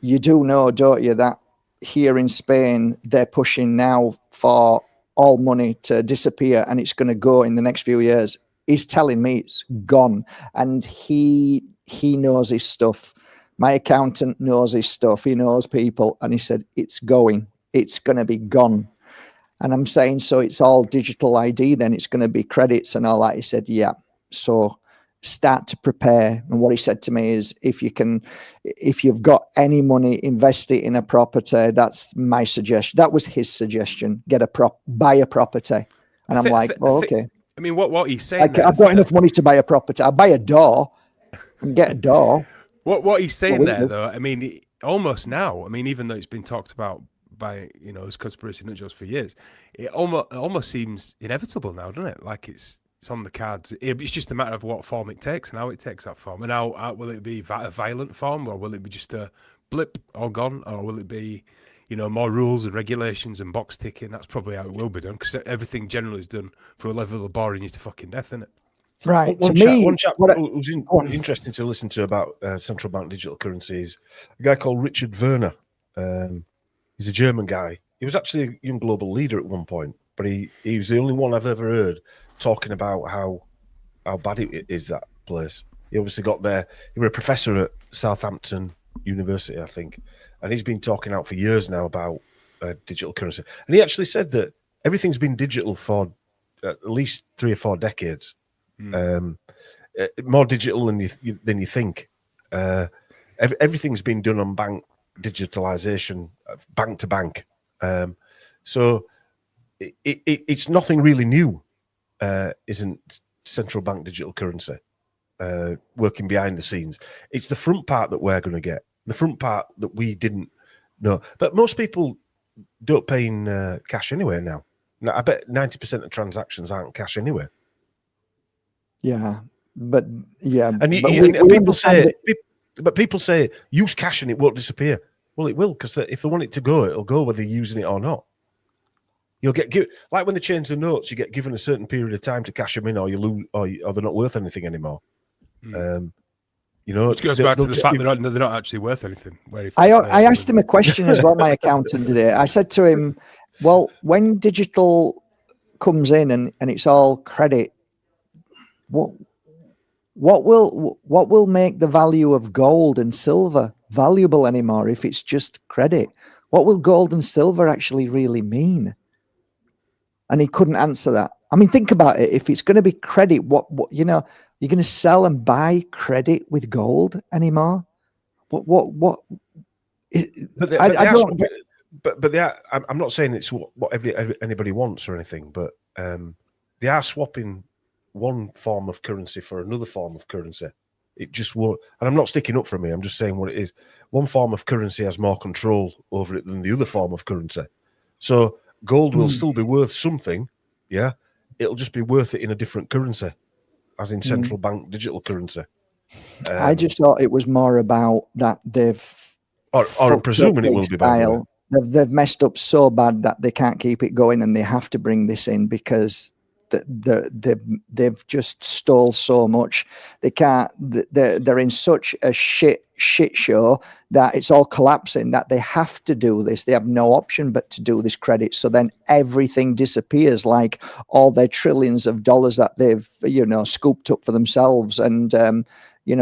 you do know, don't you, that here in Spain, they're pushing now for all money to disappear and it's going to go in the next few years. He's telling me it's gone, and he knows his stuff. My accountant knows his stuff. He knows people, and he said it's going. It's going to be gone. And I'm saying, so it's all digital ID. Then it's going to be credits and all that. He said, yeah. So start to prepare. And what he said to me is, if you've got any money, invest it in a property. That's my suggestion. That was his suggestion. Buy a property. And I'm like, okay. I mean, what he's saying. I've got enough money to buy a property. I'll buy a door and get a door. What he's saying there, though, I mean, almost now. I mean, even though it's been talked about by as conspiracy nut jobs for years, it almost seems inevitable now, doesn't it? Like it's on the cards. It's just a matter of what form it takes and how it takes that form. And how will it be a violent form, or will it be just a blip or gone, or will it be more rules and regulations and box ticking? That's probably how it will be done, because everything generally is done for a level of boring you to fucking death, isn't it? Right. One chap who's interesting to listen to about central bank digital currency is a guy called Richard Werner. He's a German guy. He was actually a young global leader at one point, but he was the only one I've ever heard talking about how bad it is, that place. He obviously got there. He was a professor at Southampton University, I think, and he's been talking out for years now about digital currency. And he actually said that everything's been digital for at least 3 or 4 decades. More digital than you think. Everything's been done on bank digitalization, bank to bank. So it's nothing really new, isn't central bank digital currency working behind the scenes. It's the front part that we're going to get, the front part that we didn't know. But most people don't pay in cash anyway now. I bet 90% of transactions aren't cash anyway. Yeah, but yeah, and people say use cash and it won't disappear. Well, it will, because if they want it to go, it'll go whether you're using it or not. You'll get like when they change the notes, you get given a certain period of time to cash them in, or you lose, or they're not worth anything anymore. Which goes back to the fact they're not actually worth anything. I asked him a question as well, my accountant today. I said to him, well, when digital comes in and it's all credit, what will make the value of gold and silver valuable anymore if it's just credit? What will gold and silver actually really mean? And he couldn't answer that. I mean, think about it. If it's going to be credit, what you're going to sell and buy credit with gold anymore? What? I'm not saying it's what anybody wants or anything, but they are swapping one form of currency for another form of currency. It just won't. And I'm not sticking up for me. I'm just saying what it is. One form of currency has more control over it than the other form of currency. So gold will still be worth something. Yeah. It'll just be worth it in a different currency, as in central bank digital currency. I just thought it was more about that or I'm presuming it will be bad. They've messed up so bad that they can't keep it going, and they have to bring this in because they've just stole so much. They can't. They're in such a shit show that it's all collapsing. That they have to do this. They have no option but to do this credit. So then everything disappears, like all their trillions of dollars that they've scooped up for themselves, and a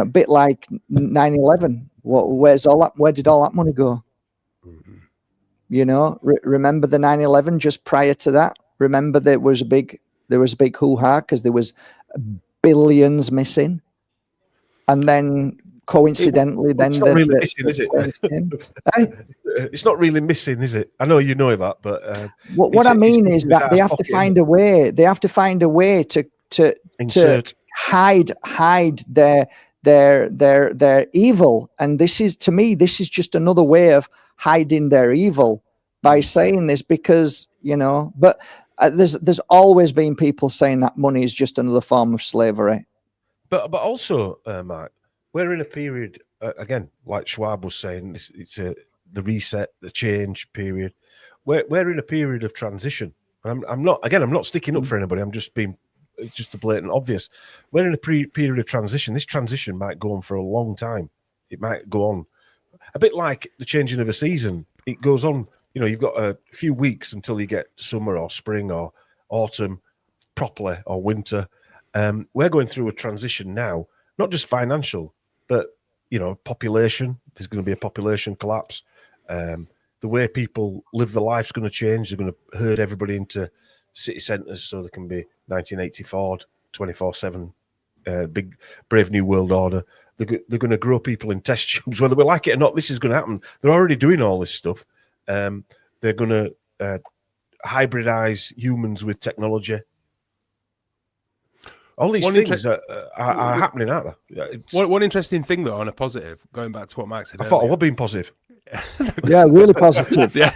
bit like 9/11. Where's all that? Where did all that money go? Remember the 9/11 just prior to that? Remember there was a big hoo-ha because there was billions missing. And then coincidentally, it's not really missing, is it? It's not really missing, is it? I know you know that, but what I mean is that they have to find a way. They have to find a way to hide their evil. And this is, to me, this is just another way of hiding their evil by saying this, because but there's always been people saying that money is just another form of slavery. But also, Mark, we're in a period again, like Schwab was saying, it's the reset, the change period. We're in a period of transition. I'm not sticking up for anybody. It's just a blatant obvious. We're in a period of transition. This transition might go on for a long time. It might go on a bit like the changing of a season. It goes on. You've got a few weeks until you get summer or spring or autumn properly, or winter. We're going through a transition now, not just financial, but population. There's going to be a population collapse. The way people live their life's going to change. They're going to herd everybody into city centres so there can be 1984, 24/7, big Brave New World Order. They're going to grow people in test tubes, whether we like it or not. This is going to happen. They're already doing all this stuff. They're going to hybridize humans with technology. All these things are happening, aren't they? One interesting thing, though, on a positive, going back to what Max said. I thought I was being positive. Yeah, really positive. Yeah.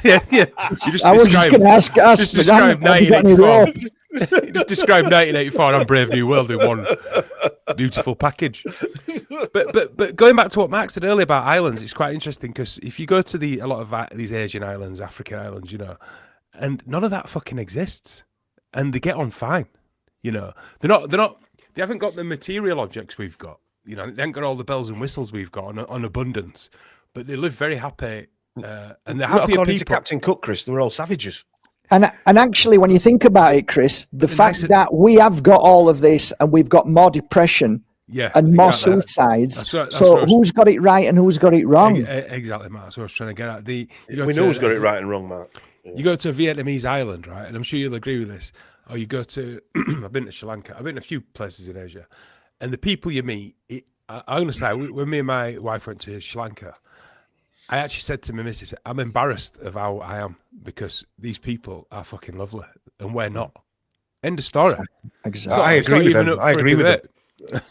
I was just going to ask just describe 1984. You just described 1984 on Brave New World in one beautiful package. But going back to what Max said earlier about islands, it's quite interesting because if you go to a lot of these Asian islands, African islands, and none of that fucking exists, and they get on fine. They haven't got the material objects we've got. They haven't got all the bells and whistles we've got on abundance, but they live very happy, and they're happy. According to Captain Cook, Chris, they were all savages. And actually, when you think about it, Chris, the fact that we have got all of this and we've got more depression Yeah, and more exactly. suicides. That's So who's got it right and who's got it wrong? Exactly, Matt. That's what I was trying to get at. We know who's got it right and wrong, Mark. Yeah. You go to a Vietnamese island, right? And I'm sure you'll agree with this. Or you go to, I've been to Sri Lanka. I've been to a few places in Asia. And the people you meet, I'm going to say, when me and my wife went to Sri Lanka, I actually said to my missus, I'm embarrassed of how I am because these people are fucking lovely and we're not. End of story. Exactly. I agree with them. I agree with them.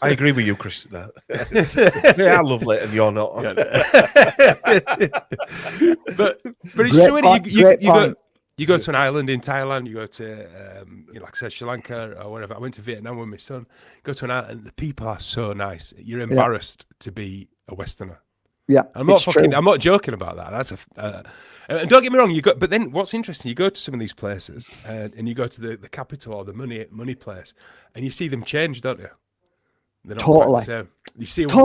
I agree with you, Chris. They are lovely and you're not. but it's true. You go to an island in Thailand, you go to, like I said, Sri Lanka or whatever. I went to Vietnam with my son. Go to an island and the people are so nice. You're embarrassed to be a Westerner. Yeah, I'm not joking about that. That's and don't get me wrong. But then what's interesting? You go to some of these places and you go to the capital or the money place, and you see them change, don't you? They're not quite the same. You see, they're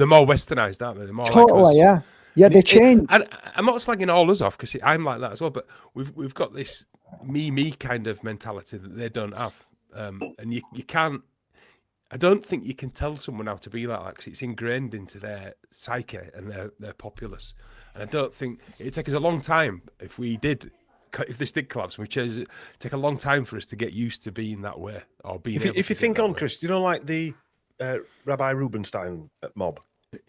more westernized, aren't they? They're more like us. Yeah, they change. And I'm not slagging all us off because I'm like that as well. But we've got this me kind of mentality that they don't have, and you can't. I don't think you can tell someone how to be like that because it's ingrained into their psyche and their populace. And I don't think it'd take us a long time if this did collapse. We chose it. Take a long time for us to get used to being that way or being. If you think on, Chris, you know, like the Rabbi Rubenstein mob,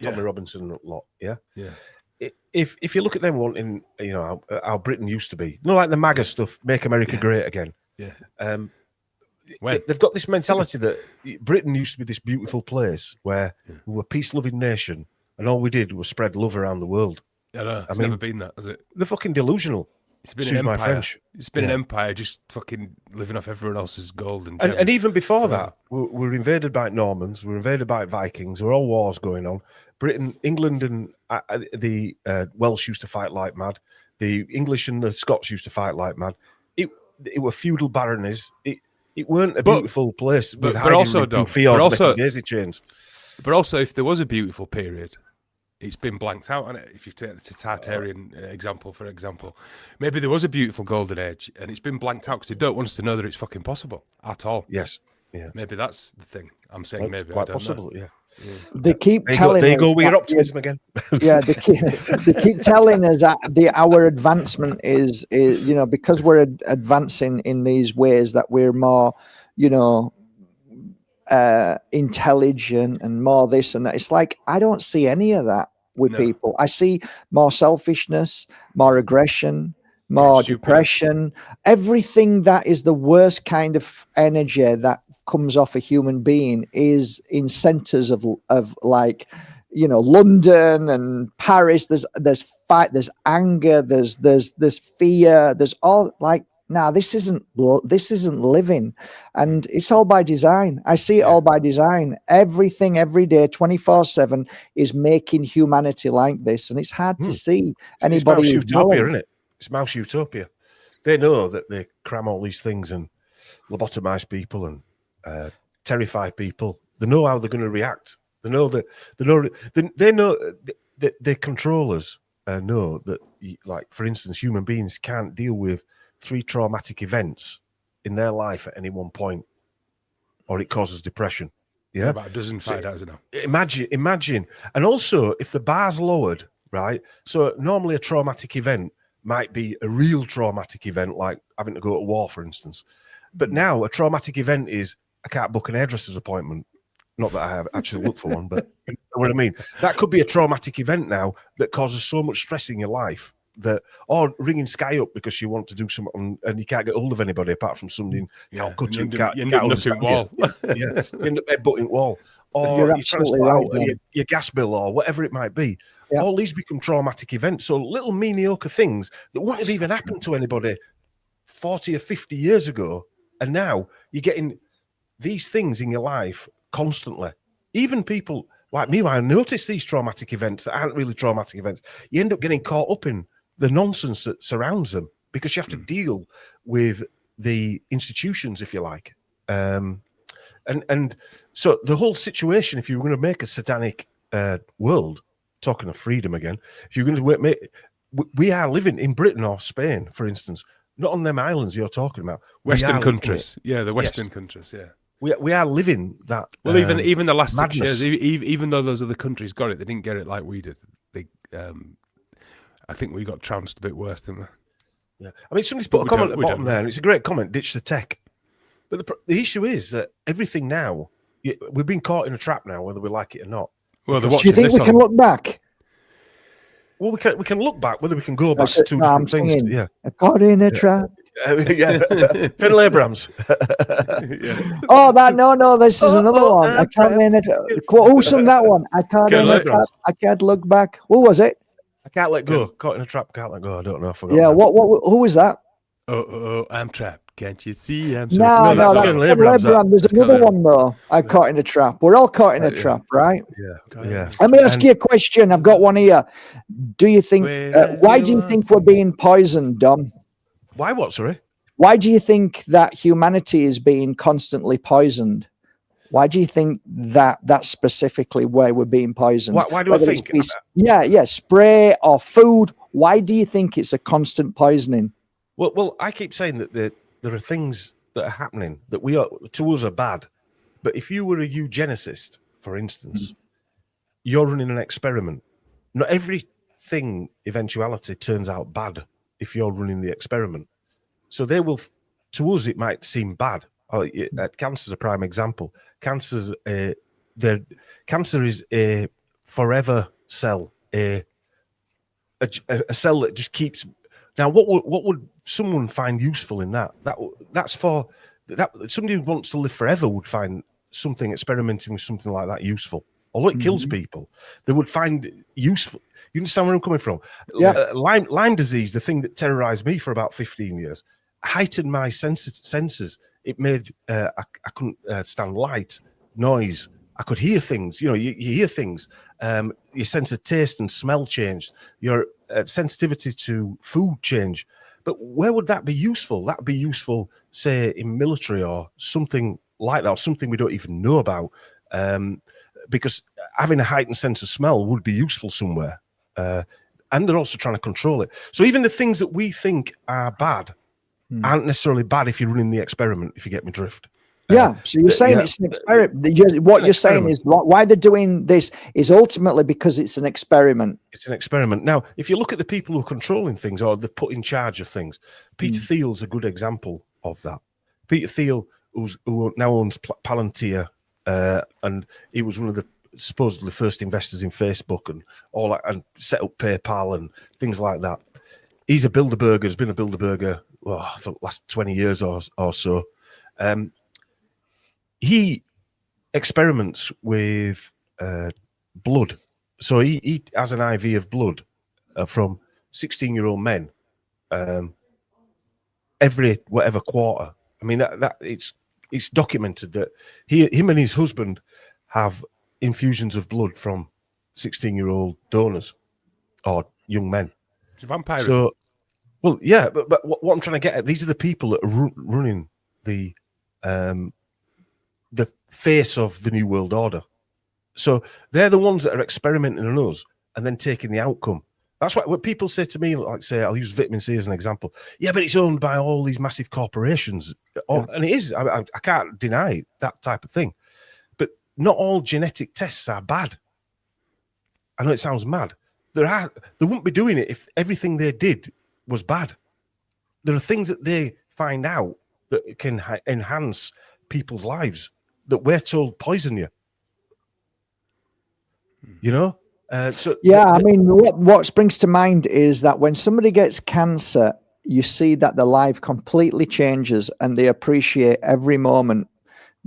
Tommy Robinson lot, yeah. If you look at them wanting, you know, how Britain used to be, you know, like the MAGA stuff, make America great again. Yeah. They've got this mentality that Britain used to be this beautiful place where we were a peace-loving nation, and all we did was spread love around the world. I know. It's never been that, has it? They're fucking delusional. It's been an empire. My French. It's been an empire just fucking living off everyone else's gold. And even before that, we were invaded by Normans, we were invaded by Vikings, there were all wars going on. Britain, England and the Welsh used to fight like mad. The English and the Scots used to fight like mad. It were feudal baronies. It weren't a beautiful place with hiding fjords making daisy chains. But also, if there was a beautiful period, it's been blanked out on it. If you take the Tartarian example, for example, maybe there was a beautiful golden age and it's been blanked out because they don't want us to know that it's fucking possible at all. Yes. Yeah. Maybe that's the thing. I'm saying maybe. Quite possible, yeah. They keep telling us. There you go with your optimism again. Yeah, they keep telling us that our advancement is, you know, because we're advancing in these ways that we're more, you know, intelligent and more this and that. It's like I don't see any of that with people. I see more selfishness, more aggression, more depression, everything that is the worst kind of energy that comes off a human being is in centers of like, you know, London and Paris. There's fight, there's anger, there's fear, there's all like, nah, this isn't living, and it's all by design. I see it all by design. Everything every day 24/7 is making humanity like this, and it's hard to see anybody. It's mouse utopia, isn't it? It's mouse utopia. They know that they cram all these things and lobotomize people and terrify people. They know how they're going to react. They know that their controllers know that, like, for instance, human beings can't deal with 3 traumatic events in their life at any one point, or it causes depression. Yeah, about a dozen fight out, isn't it? Imagine, and also if the bar's lowered, right? So normally a traumatic event might be a real traumatic event, like having to go to war, for instance. But now a traumatic event is I can't book an hairdresser's appointment. Not that I have actually looked for one, but you know what I mean? That could be a traumatic event now that causes so much stress in your life that, or ringing Sky up because you want to do something and you can't get hold of anybody apart from something. You end up wall. You end up headbutting wall. Or you're trying to sort out your gas bill or whatever it might be. Yeah. All these become traumatic events. So little mediocre things that wouldn't have even happened to anybody 40 or 50 years ago. And now you're getting these things in your life constantly. Even people like me, I notice these traumatic events that aren't really traumatic events. You end up getting caught up in the nonsense that surrounds them because you have to deal with the institutions, if you like. And so the whole situation, if you were going to make a satanic world, talking of freedom again, if you're going to make, we are living in Britain or Spain, for instance, not on them islands you're talking about. Western countries. Yeah, the Western countries, yeah. we are living that. Well, even the last madness. 6 years, even though those other countries got it, they didn't get it like we did. They, I think we got trounced a bit worse, didn't we? Yeah, I mean, somebody's put a comment at the bottom there, and it's a great comment. Ditch the tech, but the issue is that everything now, we've been caught in a trap now, whether we like it or not. Well, do you think we can look back? Well, we can look back. Whether we can go back to two different things. Singing, yeah, caught in a trap. Yeah, Colonel Abrams. Oh, no, this is another one. I can't in a trap. Who sung that one? I can't in a trap. I can't look back. Who was it? I can't let go. Caught in a trap. Can't let go. I don't know. I forgot. Yeah. Who was that? Oh, I'm trapped. Can't you see? I'm no, that's Colonel Abrams. There's another one though. I caught in a trap. We're all caught in a trap, right? Yeah. Let me ask you a question. I've got one here. Do you think? Why do you think we're being poisoned, Dom? Why? What? Sorry. Why do you think that humanity is being constantly poisoned? Why do you think that's specifically where we're being poisoned? Why do I think? Spray or food. Why do you think it's a constant poisoning? Well, I keep saying that there are things that are happening that to us are bad. But if you were a eugenicist, for instance, you're running an experiment. Not everything eventuality turns out bad if you're running the experiment. So they will, to us, it might seem bad. Cancer is a prime example. Cancer is a forever cell, a cell that just keeps. Now, what would someone find useful in that? That's for that. Somebody who wants to live forever would find something experimenting with something like that useful. Although it kills people, they would find it useful. You understand where I'm coming from? Yeah. Lyme disease, the thing that terrorized me for about 15 years, heightened my senses. It made I couldn't stand light, noise. I could hear things. You hear things. Your sense of taste and smell changed. Your sensitivity to food changed. But where would that be useful? That would be useful, say, in military or something like that, or something we don't even know about. Because having a heightened sense of smell would be useful somewhere. And they're also trying to control it. So even the things that we think are bad aren't necessarily bad if you're running the experiment, if you get me drift. Yeah, so you're saying it's an experiment. What you're saying is why they're doing this is ultimately because it's an experiment. It's an experiment. Now, if you look at the people who are controlling things or they're put in charge of things, Peter Thiel's a good example of that. Peter Thiel, who now owns Palantir, and he was one of the supposedly first investors in Facebook and all that, and set up PayPal and things like that. He's a Bilderberger, has been a Bilderberger for the last 20 years or so. He experiments with blood. So he has an IV of blood from 16-year-old men every whatever quarter. I mean, that it's documented that him and his husband have infusions of blood from 16-year-old donors or young men. Vampires. So, well, yeah, but what I'm trying to get at, these are the people that are running the face of the New World Order. So they're the ones that are experimenting on us and then taking the outcome. That's what people say to me, like, say, I'll use vitamin C as an example. Yeah, but it's owned by all these massive corporations. Yeah. And it is. I can't deny that type of thing. But not all genetic tests are bad. I know it sounds mad. They wouldn't be doing it if everything they did was bad. There are things that they find out that can enhance people's lives that we're told poison you. You know? I mean, what springs to mind is that when somebody gets cancer, you see that their life completely changes and they appreciate every moment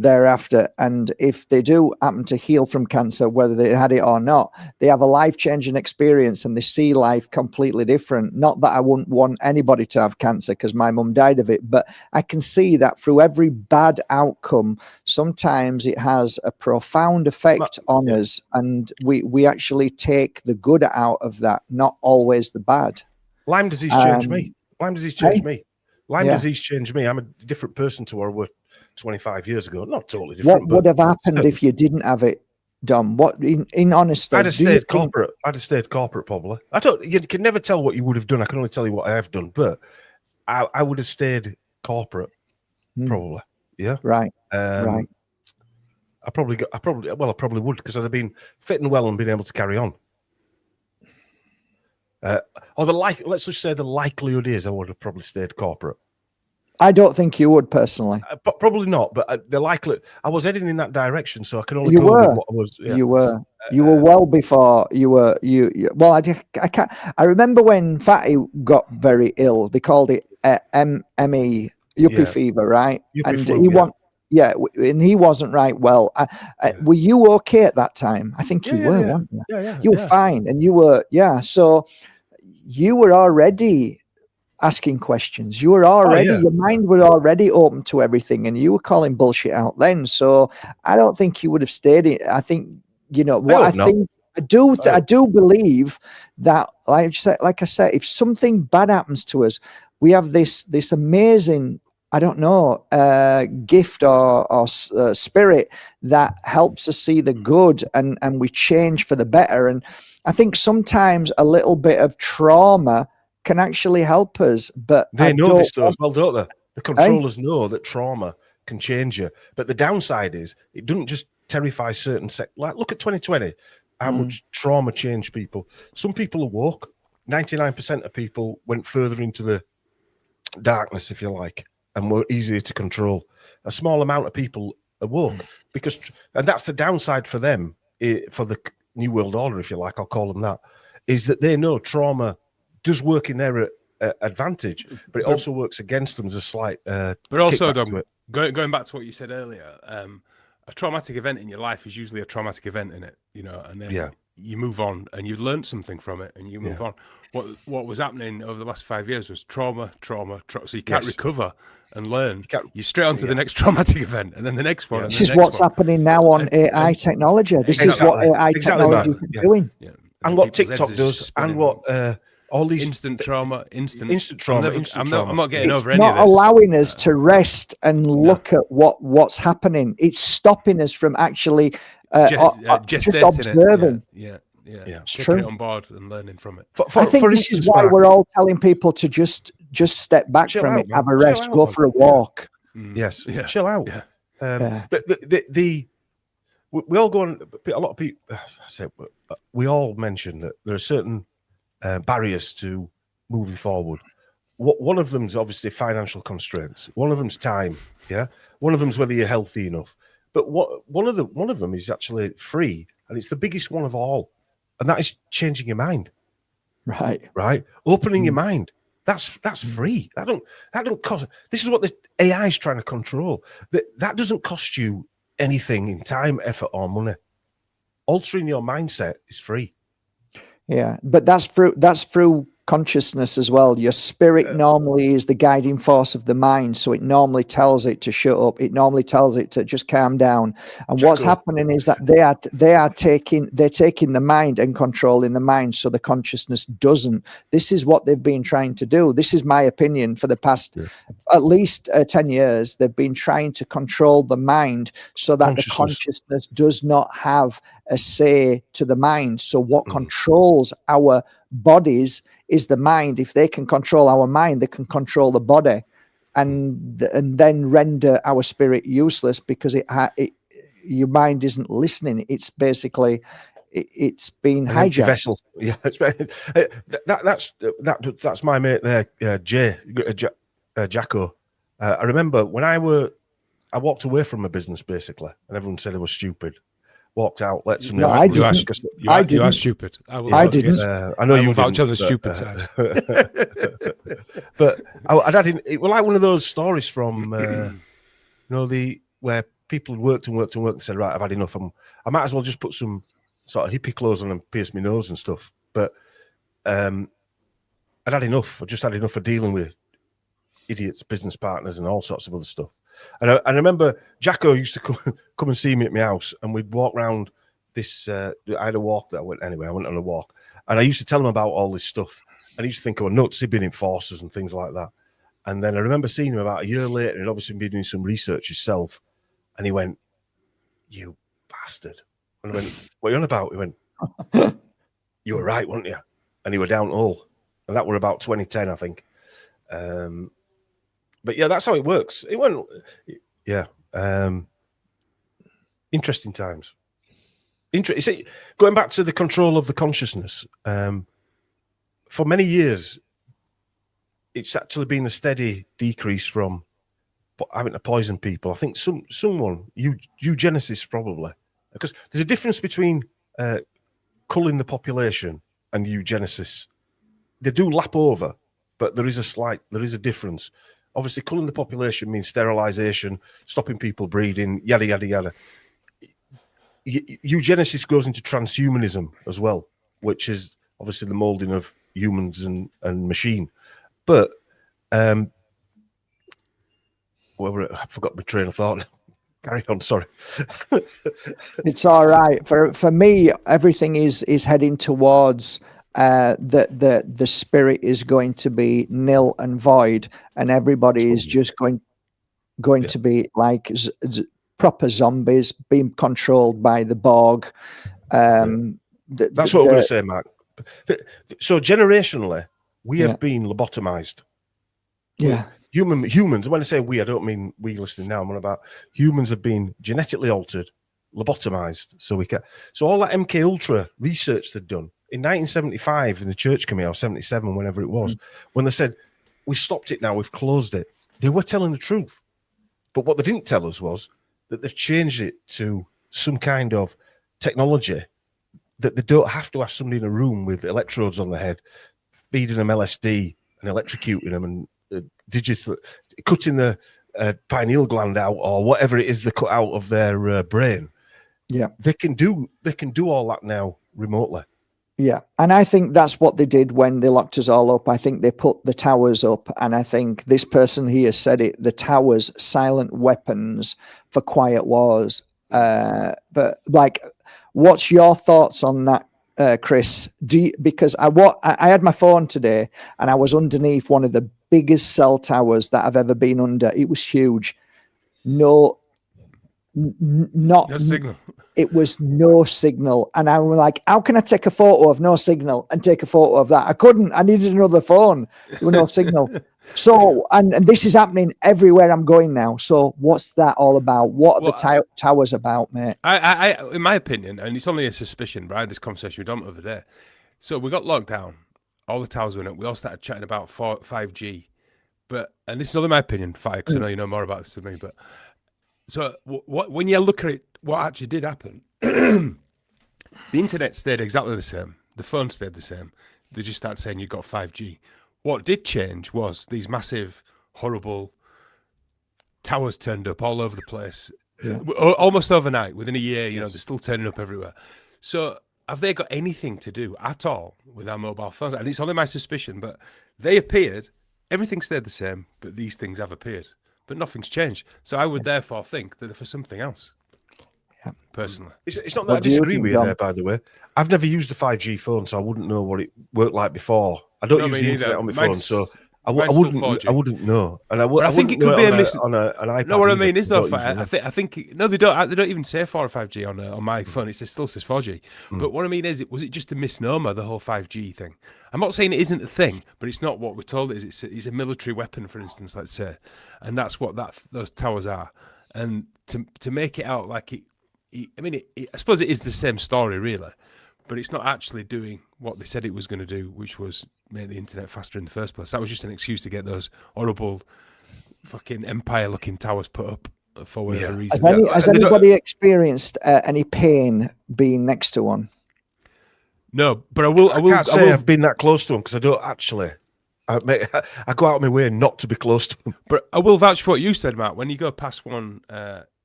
thereafter. And if they do happen to heal from cancer, whether they had it or not, they have a life-changing experience and they see life completely different. Not that I wouldn't want anybody to have cancer because my mum died of it, but I can see that through every bad outcome, sometimes it has a profound effect on us, and we actually take the good out of that, not always the bad. Lyme disease changed me. Lyme disease changed me. Lyme disease changed me. I'm a different person to where I was 25 years ago. Not totally different. What would have happened if you didn't have it, Dom? What, in honesty? I'd have stayed corporate. I'd have stayed corporate, probably. You can never tell what you would have done. I can only tell you what I have done. But I would have stayed corporate, probably. Yeah. Right. Right. I probably would, because I'd have been fit and well and been able to carry on. Let's just say the likelihood is I would have probably stayed corporate. I don't think you would personally. Probably not, but the likely I was heading in that direction, so I can only You go were. with what I was. Yeah. You were well before you were. Well, I can't. I remember when Fatty got very ill. They called it ME, yuppie fever, right? Yuppie and flu, and he wasn't right well. Were you okay at that time? I think you were, weren't you? Yeah. You were fine, and you were, So you were already asking questions. You were already, your mind was already open to everything, and you were calling bullshit out then. So I don't think you would have stayed in. I think, I do believe that, like I said, if something bad happens to us, we have this amazing, I don't know, gift or spirit that helps us see the good, and we change for the better. And I think sometimes a little bit of trauma can actually help us, but they know this though as well, don't they? The controllers know that trauma can change you, but the downside is it doesn't just terrify certain like look at 2020, how much trauma changed people. Some people awoke. 99% of people went further into the darkness, if you like, and were easier to control. A small amount of people awoke and that's the downside for them, for the New World Order, if you like, I'll call them that, is that they know trauma does work in their advantage, but it also works against them as a slight. But also, Dom, going back to what you said earlier, a traumatic event in your life is usually a traumatic event in it, and then you move on and you've learned something from it and you move on. What was happening over the last 5 years was trauma. So you can't recover and learn. You're straight on to the next traumatic event, and then the next one. This is what's happening now on AI technology. This is what AI technology is doing. Yeah. And what TikTok does, and what all these instant trauma. I'm not getting over any of this. It's not allowing us to rest and look at what's happening. It's stopping us from actually just observing. It's true. Taking it on board and learning from it. I think this is why we're all telling people to just step back from it, have a rest, go for a walk. Yes, chill out. But we all go on. A lot of people. We all mention that there are certain barriers to moving forward. One of them is obviously financial constraints. One of them's time. Yeah. One of them's whether you're healthy enough. But one of them is actually free, and it's the biggest one of all, and that is changing your mind. Right. Opening your mind. That's free. That don't cost. This is what the AI is trying to control. That doesn't cost you anything in time, effort, or money. Altering your mindset is free. Yeah, but that's through consciousness as well. Your spirit normally is the guiding force of the mind, so it normally tells it to shut up. It normally tells it to just calm down. And what's happening is that they're taking the mind and controlling the mind, so the consciousness doesn't. This is what they've been trying to do. This is my opinion. For the past at least 10 years, they've been trying to control the mind so that the consciousness does not have a say to the mind. So what controls our bodies is the mind. If they can control our mind, they can control the body, and then render our spirit useless, because your mind isn't listening. It's basically it's been hijacked. Vessel. Yeah, that's my mate there, Jacko. I remember when I walked away from my business basically, and everyone said I was stupid. Walked out, let somebody else. You are stupid. I didn't. I know you vouch on the stupid side. But it was like one of those stories from, where people had worked and said, right, I've had enough. I might as well just put some sort of hippie clothes on and pierce my nose and stuff. But I'd had enough. I just had enough of dealing with idiots, business partners, and all sorts of other stuff. And I remember Jacko used to come and see me at my house, and we'd walk around this. I had a walk that I went on a walk, and I used to tell him about all this stuff. And he used to think I was nuts. He'd been in forces and things like that. And then I remember seeing him about a year later, and he'd obviously been doing some research himself. And he went, "You bastard!" And I went, "What are you on about?" He went, "You were right, weren't you?" And he were down all, and that were about 2010, I think. But yeah, that's how it works. It went, yeah. Interesting times. Going back to the control of the consciousness, for many years, it's actually been a steady decrease from having to poison people. I think someone, eugenicists probably, because there's a difference between culling the population and eugenicists. They do lap over, but there is a difference. Obviously, culling the population means sterilization, stopping people breeding, yada, yada, yada. Eugenesis goes into transhumanism as well, which is obviously the molding of humans and machine. But I forgot my train of thought. Carry on, sorry. It's all right. For me, everything is heading towards the spirit is going to be nil and void, and everybody is just going to be like proper zombies being controlled by the Borg. That's what we're going to say, Mark. So generationally, we have been lobotomized. Yeah. Humans, when I say we, I don't mean we listening now. I'm on about humans have been genetically altered, lobotomized. So all that MK Ultra research they'd done in 1975 in the church committee, or 77, whenever it was, when they said, we stopped it now, we've closed it, they were telling the truth. But what they didn't tell us was that they've changed it to some kind of technology that they don't have to have somebody in a room with electrodes on their head, feeding them LSD and electrocuting them and digital, cutting the pineal gland out or whatever it is they cut out of their brain. Yeah, they can do all that now remotely. Yeah, and I think that's what they did when they locked us all up. I think they put the towers up, and I think this person here said it, the towers, silent weapons for quiet wars. But like, what's your thoughts on that, Chris? Because I had my phone today, and I was underneath one of the biggest cell towers that I've ever been under. It was huge. No signal. It was no signal. And I was like, how can I take a photo of no signal and take a photo of that? I couldn't. I needed another phone. There was no signal. So, and this is happening everywhere I'm going now. So what's that all about? What are the towers about, mate? I, in my opinion, and it's only a suspicion, but I had this conversation with Dom over there. So we got locked down. All the towers went up. We all started chatting about 5G. And this is only my opinion, because I know you know more about this than me, but so when you look at it, what actually did happen, the internet stayed exactly the same. The phone stayed the same. They just started saying you got 5G. What did change was these massive, horrible towers turned up all over the place, almost overnight, within a year. You know, they're still turning up everywhere. So have they got anything to do at all with our mobile phones? And it's only my suspicion, but they appeared. Everything stayed the same, but these things have appeared. But nothing's changed. So I would therefore think that they're for something else. Yeah, personally. It's not that I disagree with you there, by the way. I've never used a 5G phone, so I wouldn't know what it worked like before. I don't use the internet on my phone, so I wouldn't know. And I think it could be on an iPad. No, what I mean is though, I think no, they don't even say 4 or 5G on my phone. It still says 4G. But what I mean is, was it just a misnomer, the whole 5G thing? I'm not saying it isn't a thing, but it's not what we're told it is. It's a military weapon, for instance, let's say, and that's what those towers are. And to make it out like I suppose it is the same story, really, but it's not actually doing what they said it was going to do, which was make the internet faster in the first place. That was just an excuse to get those horrible fucking empire-looking towers put up for whatever reason. Has anybody experienced any pain being next to one? No, but I can't say I've been that close to them because I don't actually. I go out of my way not to be close to them. But I will vouch for what you said, Matt. When you go past one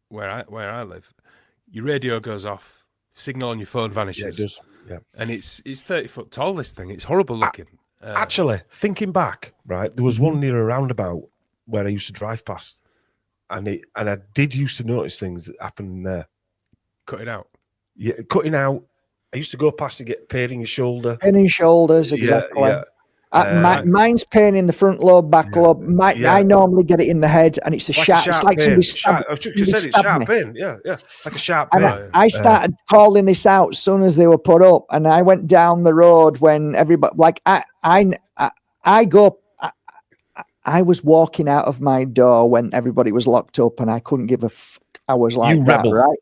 where I live, your radio goes off, signal on your phone vanishes. Yeah, it does. Yeah, and it's 30 foot tall. This thing, it's horrible looking. Actually, thinking back, right, there was one near a roundabout where I used to drive past, and I did used to notice things that happened there. Cutting out. Yeah, cutting out. I used to go past to get pain in your shoulder. Pain in shoulders, exactly. Yeah. Mine's pain in the front lobe, back lobe. I normally get it in the head, and it's sharp. It's like somebody stabbed me. Pain. Yeah, like a sharp pain. And I started calling this out as soon as they were put up, and I went down the road when everybody, like I was walking out of my door when everybody was locked up, and I couldn't give a I was like you that, rebel. right?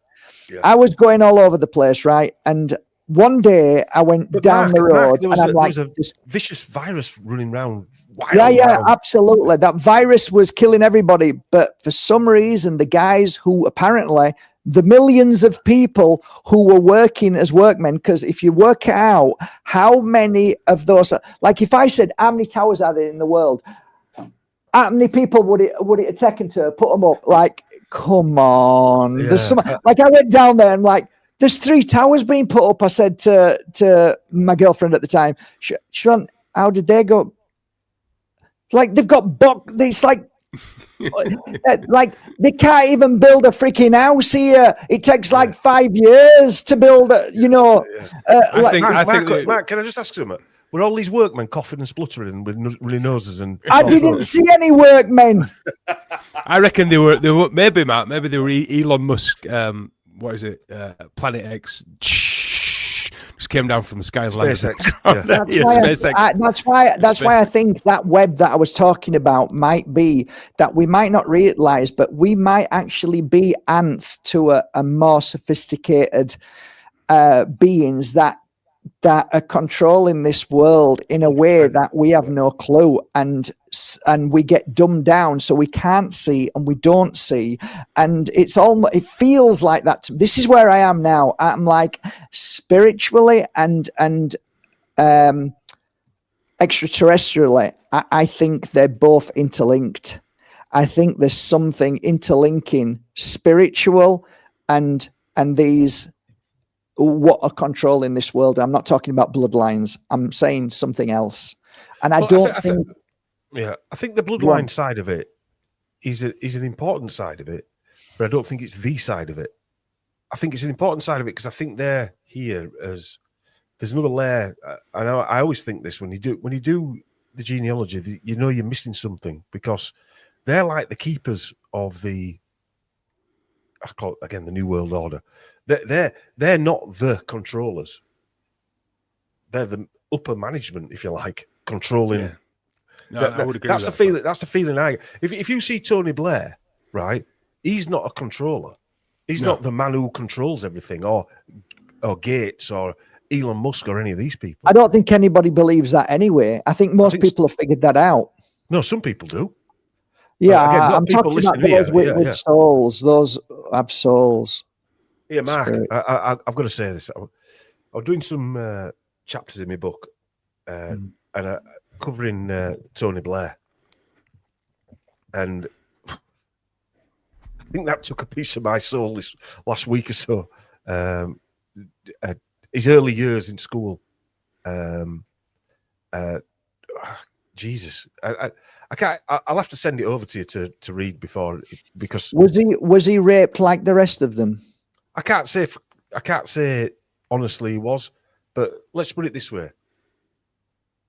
I was going all over the place, right? And one day I went down the road, there and I'm like, there was a vicious virus running around. Yeah, absolutely. That virus was killing everybody. But for some reason, the guys who apparently, the millions of people who were working as workmen, because if you work out how many of those, like if I said, how many towers are there in the world? How many people would it have taken to put them up? Like, come on. Yeah. There's some, like I went down there and like, there's 3 towers being put up. I said to my girlfriend at the time, she went, how did they go? Like they've got it's like they can't even build a freaking house here. It takes like 5 years to build Matt, can I just ask you something? Were all these workmen coughing and spluttering with runny noses? And I didn't see any workmen. I reckon they were maybe Matt. Maybe they were Elon Musk. What is it? Planet X. Just came down from the sky and landed. That's why I think that web that I was talking about might be that we might not realize, but we might actually be ants to a more sophisticated beings that are controlling this world in a way that we have no clue, and we get dumbed down so we can't see and we don't see, and it feels like that. This is where I am now. I'm like spiritually and extraterrestrially. I think they're both interlinked. I think there's something interlinking spiritual and these what are controlling this world. I'm not talking about bloodlines. I'm saying something else. And I think the bloodline side of it is an important side of it, but I don't think it's the side of it. I think it's an important side of it because I think they're here as there's another layer. I know I always think this when you do the genealogy, you're missing something because they're like the keepers of I call it again the New World Order. They're not the controllers. They're the upper management, if you like, controlling. Yeah. No, I would agree. That's the feeling. That's the feeling I. If you see Tony Blair, right, he's not a controller. He's not the man who controls everything, or Gates, or Elon Musk, or any of these people. I don't think anybody believes that anyway. I think most people have figured that out. No, some people do. Yeah, I'm talking about those with souls. Those have souls. Yeah, Mark, I've got to say this. I was doing some chapters in my book, and covering Tony Blair, and I think that took a piece of my soul this last week or so. His early years in school, Jesus, I can't. I'll have to send it over to you to read because was he raped like the rest of them? I can't say honestly he was, but let's put it this way: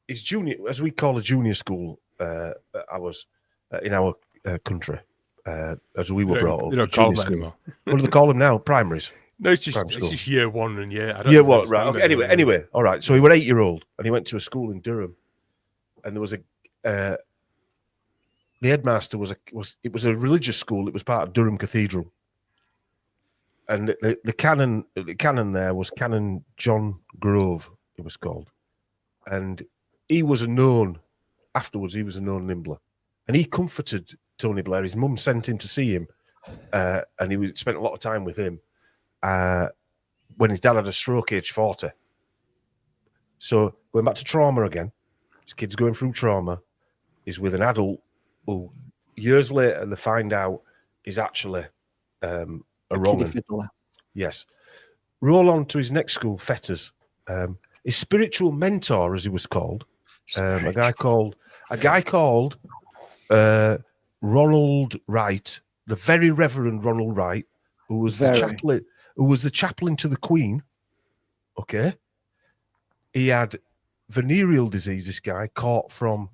his junior, as we call a junior school, I was in our country, as we were brought up. They don't call them anymore. What do they call them now? Primaries. No, it's just year 1 and year. Year 1, right? Okay. Anyway, all right. So he was 8-year-old, and he went to a school in Durham, and there was the headmaster it was a religious school. It was part of Durham Cathedral. And the canon there was Canon John Grove, it was called. And he was afterwards, he was a known nimbler. And he comforted Tony Blair. His mum sent him to see him. And he spent a lot of time with him when his dad had a stroke age 40. So going back to trauma again, his kid's going through trauma. He's with an adult who years later they find out is actually a wrong. Yes. Roll on to his next school, Fetters. His spiritual mentor, as he was called, a guy called Ronald Wright, the very Reverend Ronald Wright, who was the chaplain to the Queen. Okay. He had venereal disease, this guy, caught from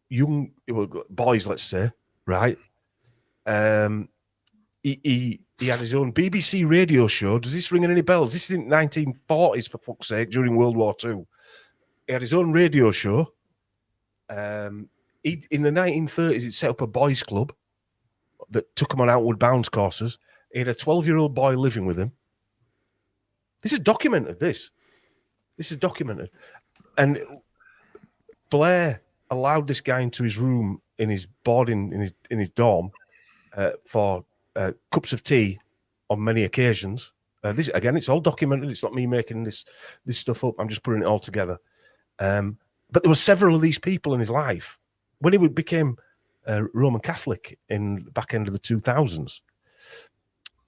young boys, let's say, right? He had his own BBC radio show. Does this ring any bells? This is in 1940s, for fuck's sake, during World War II. He had his own radio show. In the 1930s, he set up a boys' club that took him on outward bound courses. He had a 12-year-old boy living with him. This is documented. This is documented. And Blair allowed this guy into his room in his boarding in his dorm for cups of tea on many occasions. This again, it's all documented. It's not me making this stuff up. I'm just putting it all together. But there were several of these people in his life when he became Roman Catholic in the back end of the 2000s.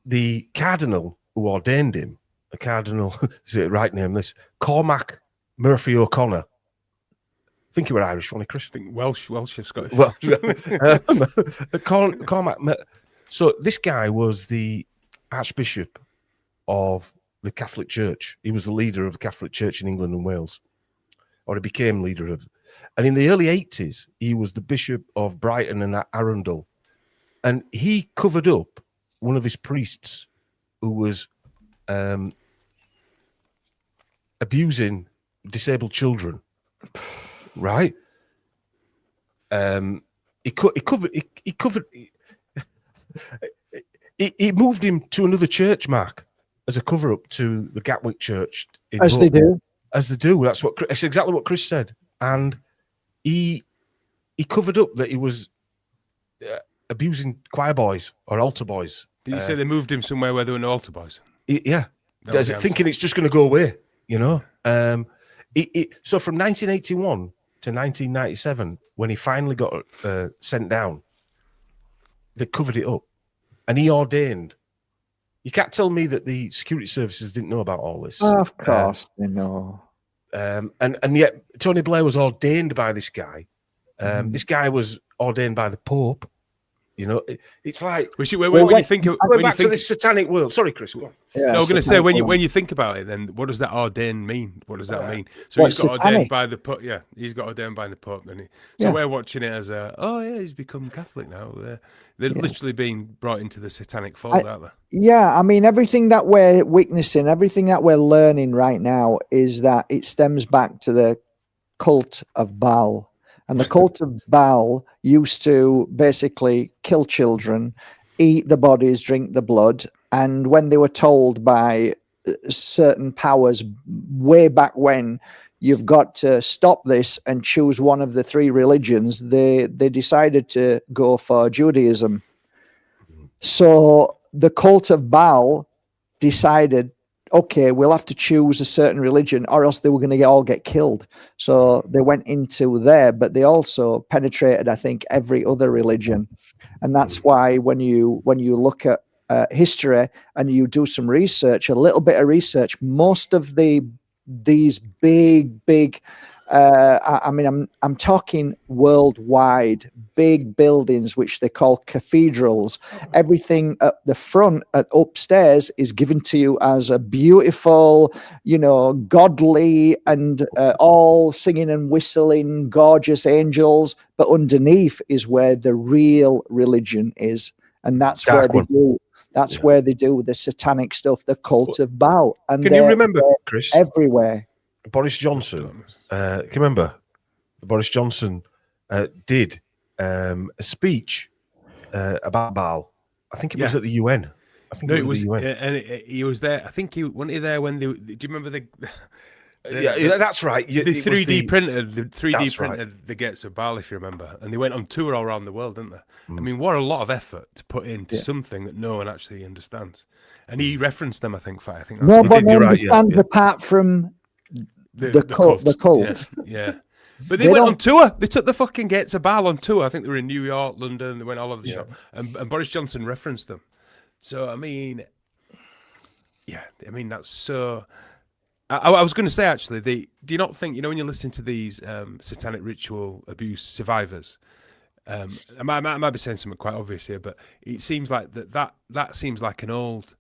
The cardinal who ordained him, a cardinal, is it right name? This Cormac Murphy O'Connor. I think you were Irish, wasn't he, Chris? I think Welsh or Scottish. Well, Cormac. So this guy was the Archbishop of the Catholic Church. He was the leader of the Catholic Church in England and Wales, or he became leader of. And in the early 80s, he was the Bishop of Brighton and Arundel, and he covered up one of his priests who was abusing disabled children. Right? He moved him to another church, Mark, as a cover up to the Gatwick Church. As they do. That's exactly what Chris said. And he covered up that he was abusing choir boys or altar boys. Did you say they moved him somewhere where there were no altar boys? Yeah. Thinking it's just going to go away, you know? So from 1981 to 1997, when he finally got sent down, they covered it up. And he ordained. You can't tell me that the security services didn't know about all this. Of course they know. And yet Tony Blair was ordained by this guy. This guy was ordained by the Pope. You know, it's like when you think of to this satanic world. Sorry, Chris. Go on. Yeah, I was going to say when you think about it, then what does that ordained mean? What does that mean? So he's got ordained by the Pope. Yeah, he's got ordained by the Pope. So we're watching it as he's become Catholic now. They're literally being brought into the satanic fold, aren't they? Yeah, I mean, everything that we're witnessing, everything that we're learning right now is that it stems back to the cult of Baal. And the cult of Baal used to basically kill children, eat the bodies, drink the blood. And when they were told by certain powers way back when, you've got to stop this and choose one of the three religions, they decided to go for Judaism. So the cult of Baal decided, okay, we'll have to choose a certain religion or else they were going to all get killed. So they went into there, but they also penetrated, I think, every other religion. And that's why when you look at history and you do some research, a little bit of research, most of these big I'm talking worldwide, big buildings, which they call cathedrals. Everything at the front, upstairs, is given to you as a beautiful, godly, and all singing and whistling, gorgeous angels. But underneath is where the real religion is, and that's where they do. That's where they do the satanic stuff, the cult of Baal. And can you remember, Chris? Everywhere. Boris Johnson. Can you remember? Boris Johnson did a speech about Baal. I think it was at the UN. I think it was the UN. And he was there. I think wasn't he there when do you remember the that's right. The 3D printed the gates of Baal, if you remember, and they went on tour all around the world, didn't they? I mean, what a lot of effort to put into something that no one actually understands. And he referenced them, I think. Nobody understands apart from the cult. Yeah. But they went on tour. They took the fucking gates of Baal on tour. I think they were in New York, London. They went all over the shop, and Boris Johnson referenced them. So I mean, that's so. I was going to say, actually, do you not think, when you listen to these satanic ritual abuse survivors, I might be saying something quite obvious here, but it seems like that seems like an old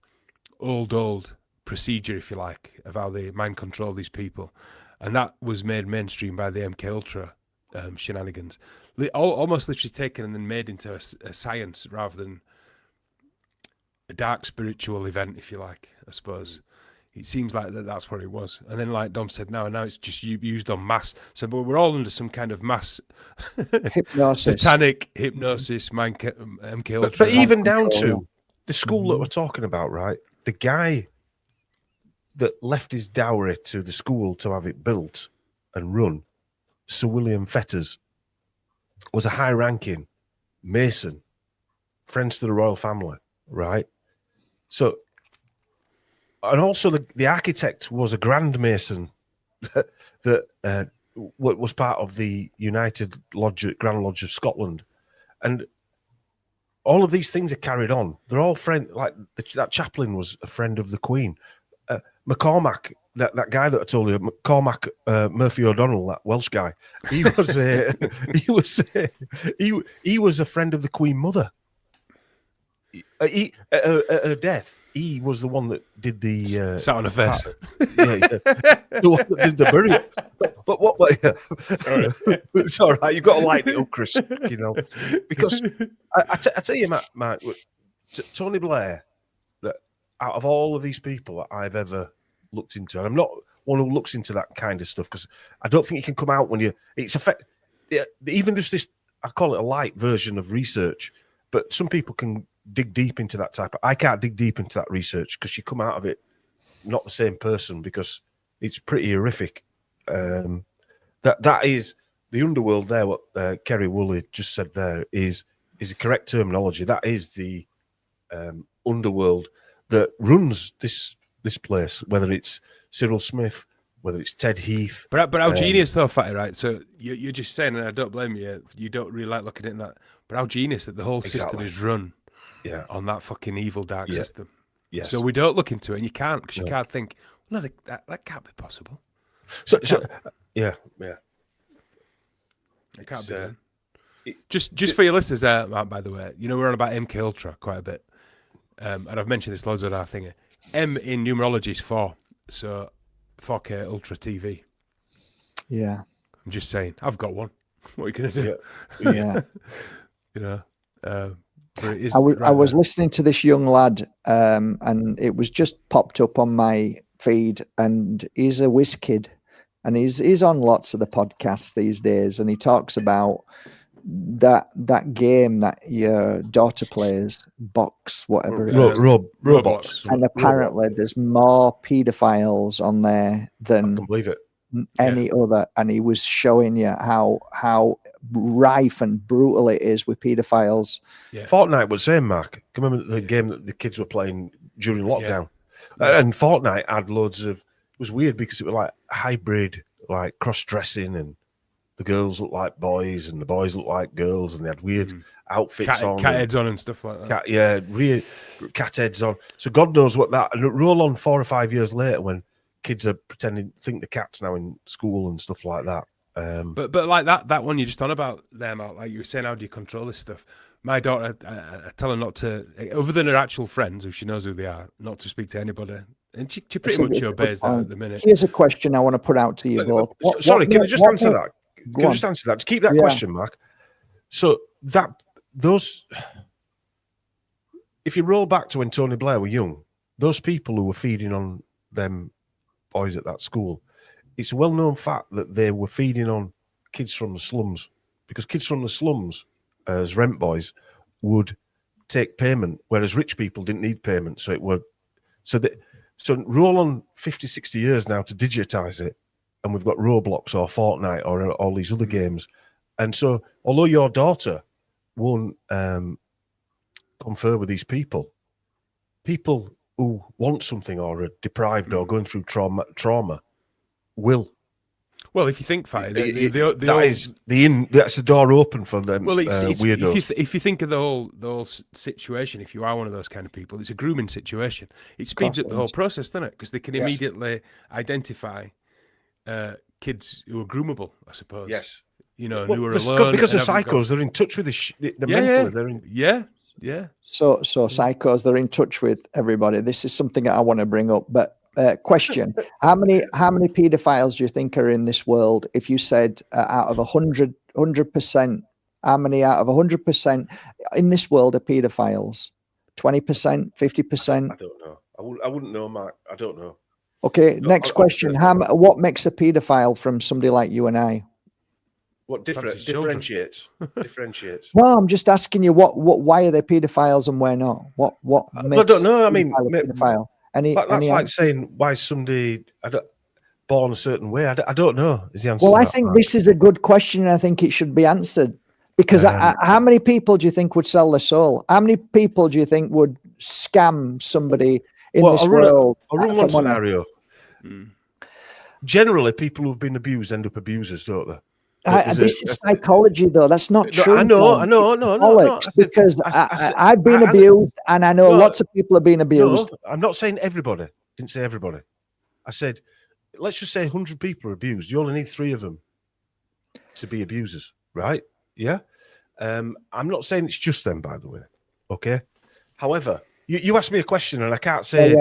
procedure, if you like, of how they mind control these people. And that was made mainstream by the MK Ultra shenanigans. Almost literally taken and then made into a science rather than a dark spiritual event, if you like, I suppose. It seems like that's what it was. And then, like Dom said, now it's just used on mass. So but we're all under some kind of mass hypnosis. Satanic hypnosis, MK Ultra. But even down to the school that we're talking about, right? The guy that left his dowry to the school to have it built and run, Sir William Fetters, was a high-ranking Mason, friends to the royal family, right? So, and also the architect was a Grand Mason that was part of the United Lodge, Grand Lodge of Scotland, and all of these things are carried on. They're all friend. Like that chaplain was a friend of the Queen. McCormack, that guy that I told you, McCormack Murphy O'Donnell, that Welsh guy, he was a friend of the Queen Mother. At her death, he was the one that did the sat on a vest. The one that did the burial. But what? Sorry. It's all right. You've got to lighten it up, Chris. You know, because I tell you, Matt, Tony Blair. That out of all of these people that I've ever looked into, and I'm not one who looks into that kind of stuff because I don't think you can come out when you. It's even just this. I call it a light version of research, but some people can dig deep into that type of. I can't dig deep into that research because you come out of it not the same person because it's pretty horrific. That is the underworld there. What Kerry Woolley just said there is a correct terminology. That is the underworld that runs this place. Whether it's Cyril Smith, whether it's Ted Heath. But how genius though, Fatty, right? So you're just saying, and I don't blame you. You don't really like looking at that. But how genius that the whole system is run. Yeah, on that fucking evil dark system. Yes. So we don't look into it, and you can't because you can't think. No, that can't be possible. So yeah. It can't be done. Just for your listeners, by the way, we're on about MK Ultra quite a bit, and I've mentioned this loads of our thing. M in numerology is 4, so 4K Ultra TV. Yeah, I'm just saying, I've got one. What are you gonna do? Yeah. I was listening to this young lad, and it was just popped up on my feed, and he's a whiz kid, and he's on lots of the podcasts these days, and he talks about that game that your daughter plays, box, whatever it is. Roblox. And apparently there's more paedophiles on there than I can believe it. Any other, and he was showing you how rife and brutal it is with paedophiles. Yeah. Fortnite was saying, Mark. Can you remember the game that the kids were playing during lockdown? Yeah. And Fortnite had loads of. It was weird because it was like hybrid, like cross dressing, and the girls looked like boys and the boys looked like girls, and they had weird outfits on, cat heads on, and stuff like that. Weird cat heads on. So God knows what that. And roll on 4 or 5 years later when kids are pretending think the cat's now in school and stuff like that. But like that one you're just on about there, Mark, like you were saying, how do you control this stuff? My daughter, I tell her not to, other than her actual friends, who she knows who they are, not to speak to anybody. And she pretty much obeys that at the minute. Here's a question I want to put out to you both. Can I just answer that? Can I just answer that? Just keep that question, Mark. So those, if you roll back to when Tony Blair were young, those people who were feeding on them boys at that school, it's a well-known fact that they were feeding on kids from the slums, because kids from the slums as rent boys would take payment, whereas rich people didn't need payment. So roll on 50, 60 years now to digitize it, and we've got Roblox or Fortnite or all these other games. And so although your daughter won't confer with these people who want something or are deprived or going through trauma will. Well, if you think, that's the door open for them. Well, it's weirdos. If you think of the whole situation, if you are one of those kind of people, it's a grooming situation. It speeds up the whole process, doesn't it? Because they can immediately identify kids who are groomable, I suppose. Yes. Who are alone. Because they're psychos, they're in touch with the mentally. They're in. Yeah. So psychos, they're in touch with everybody. This is something that I want to bring up. But question: how many paedophiles do you think are in this world? If you said out of 100%, how many out of 100% in this world are paedophiles? 20%, 50%? I don't know. I wouldn't know, Mark. I don't know. Okay, next question: what makes a paedophile from somebody like you and I? What Fancies children. differentiates? Well, I'm just asking you why are they paedophiles and why not? What makes I don't know. I mean, a paedophile? that's like saying why somebody born a certain way. I don't know. Is the answer? Well, to I that, think Mark? this is a good question, and I think it should be answered. Because how many people do you think would sell their soul? How many people do you think would scam somebody in this world? I'll run one scenario. Generally, people who've been abused end up abusers, don't they? This is psychology, though. That's not true. I know. No. Because I've been abused, and I know lots of people have been abused. No, I'm not saying everybody. Didn't say everybody. I said, let's just say 100 people are abused. You only need 3 of them to be abusers, right? Yeah. I'm not saying it's just them, by the way. Okay. However, you asked me a question, and I can't say.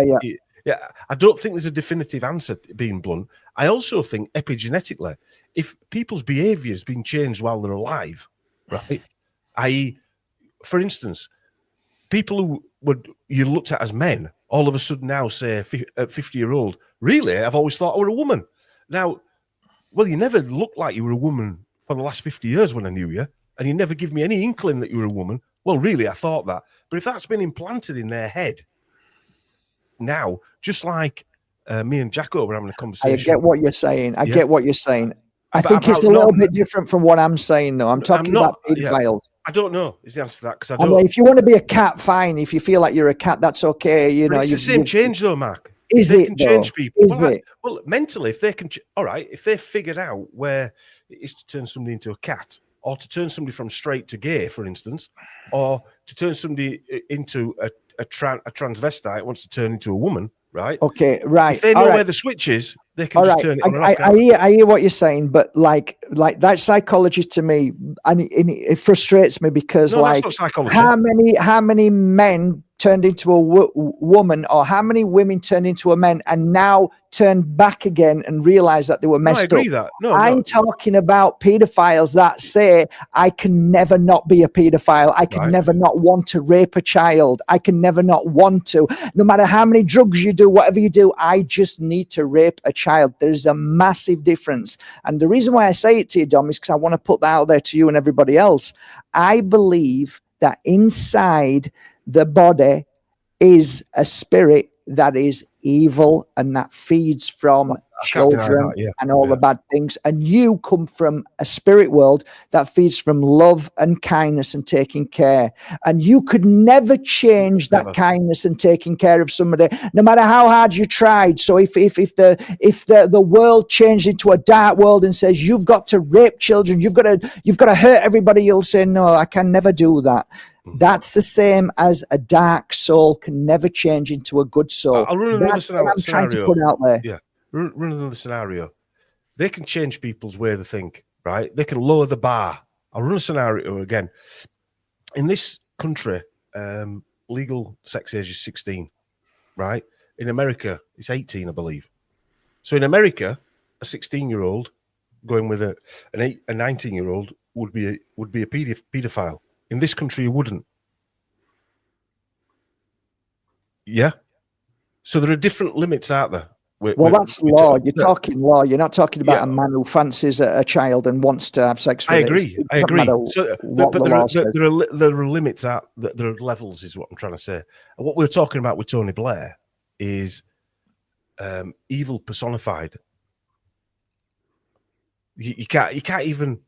Yeah, I don't think there's a definitive answer, being blunt. I also think epigenetically, if people's behaviour has been changed while they're alive, right? I.e., for instance, people who you looked at as men, all of a sudden now say at 50-year-old, really, I've always thought I were a woman. Now, well, you never looked like you were a woman for the last 50 years when I knew you, and you never give me any inkling that you were a woman. Well, really, I thought that. But if that's been implanted in their head, now, just like me and Jacko were having a conversation. I get what you're saying. I think it's a little bit different from what I'm saying, though. I'm talking about pedophiles. I don't know is the answer to that, because I mean, if you want to be a cat, fine. If you feel like you're a cat, that's okay. You know, it's the same change, though, Mark. Is they it can though? Change people? Is well, mentally, if they can, all right. If they figured out where it is to turn somebody into a cat, or to turn somebody from straight to gay, for instance, or to turn somebody into a transvestite wants to turn into a woman, right? Okay, right. If they know where the switch is, they can just turn it on and off. I hear what you're saying, but like that psychology to me, and it frustrates me because that's not psychology. How many men turned into a woman, or how many women turned into a man and now turned back again and realize that they were messed up? I agree that. I'm talking about pedophiles that say, I can never not be a pedophile. I can never not want to rape a child. I can never not want to. No matter how many drugs you do, whatever you do, I just need to rape a child. There's a massive difference. And the reason why I say it to you, Dom, is because I want to put that out there to you and everybody else. I believe that inside the body is a spirit that is evil and that feeds from children and all the bad things. And you come from a spirit world that feeds from love and kindness and taking care. And you could never change that kindness and taking care of somebody, no matter how hard you tried. So if the world changed into a dark world and says you've got to rape children, you've got to hurt everybody, you'll say, no, I can never do that. That's the same as a dark soul can never change into a good soul. I'll run another scenario. I'm trying to put out there. Yeah, run another scenario. They can change people's way to think, right? They can lower the bar. I'll run a scenario again. In this country, legal sex age is 16, right? In America, it's 18, I believe. So in America, a 16-year-old going with a 19-year-old would be a pedophile. In this country, you wouldn't. Yeah. So there are different limits out there. That's law. You're talking law. You're not talking about a man who fancies a child and wants to have sex with it. I agree. So, but there are limits out. There are levels, is what I'm trying to say. And what we're talking about with Tony Blair is evil personified. You can't even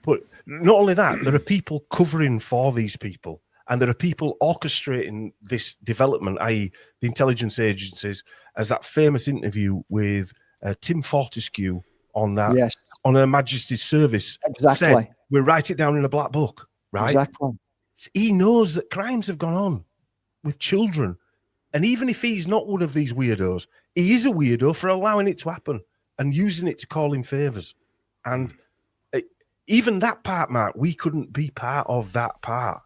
put. Not only that, there are people covering for these people, and there are people orchestrating this development, i.e., the intelligence agencies, as that famous interview with Tim Fortescue on that on Her Majesty's Service. Exactly. Said, we'll write it down in a black book, right? Exactly. He knows that crimes have gone on with children, and even if he's not one of these weirdos, he is a weirdo for allowing it to happen and using it to call in favors. And even that part, Mark, we couldn't be part of that part.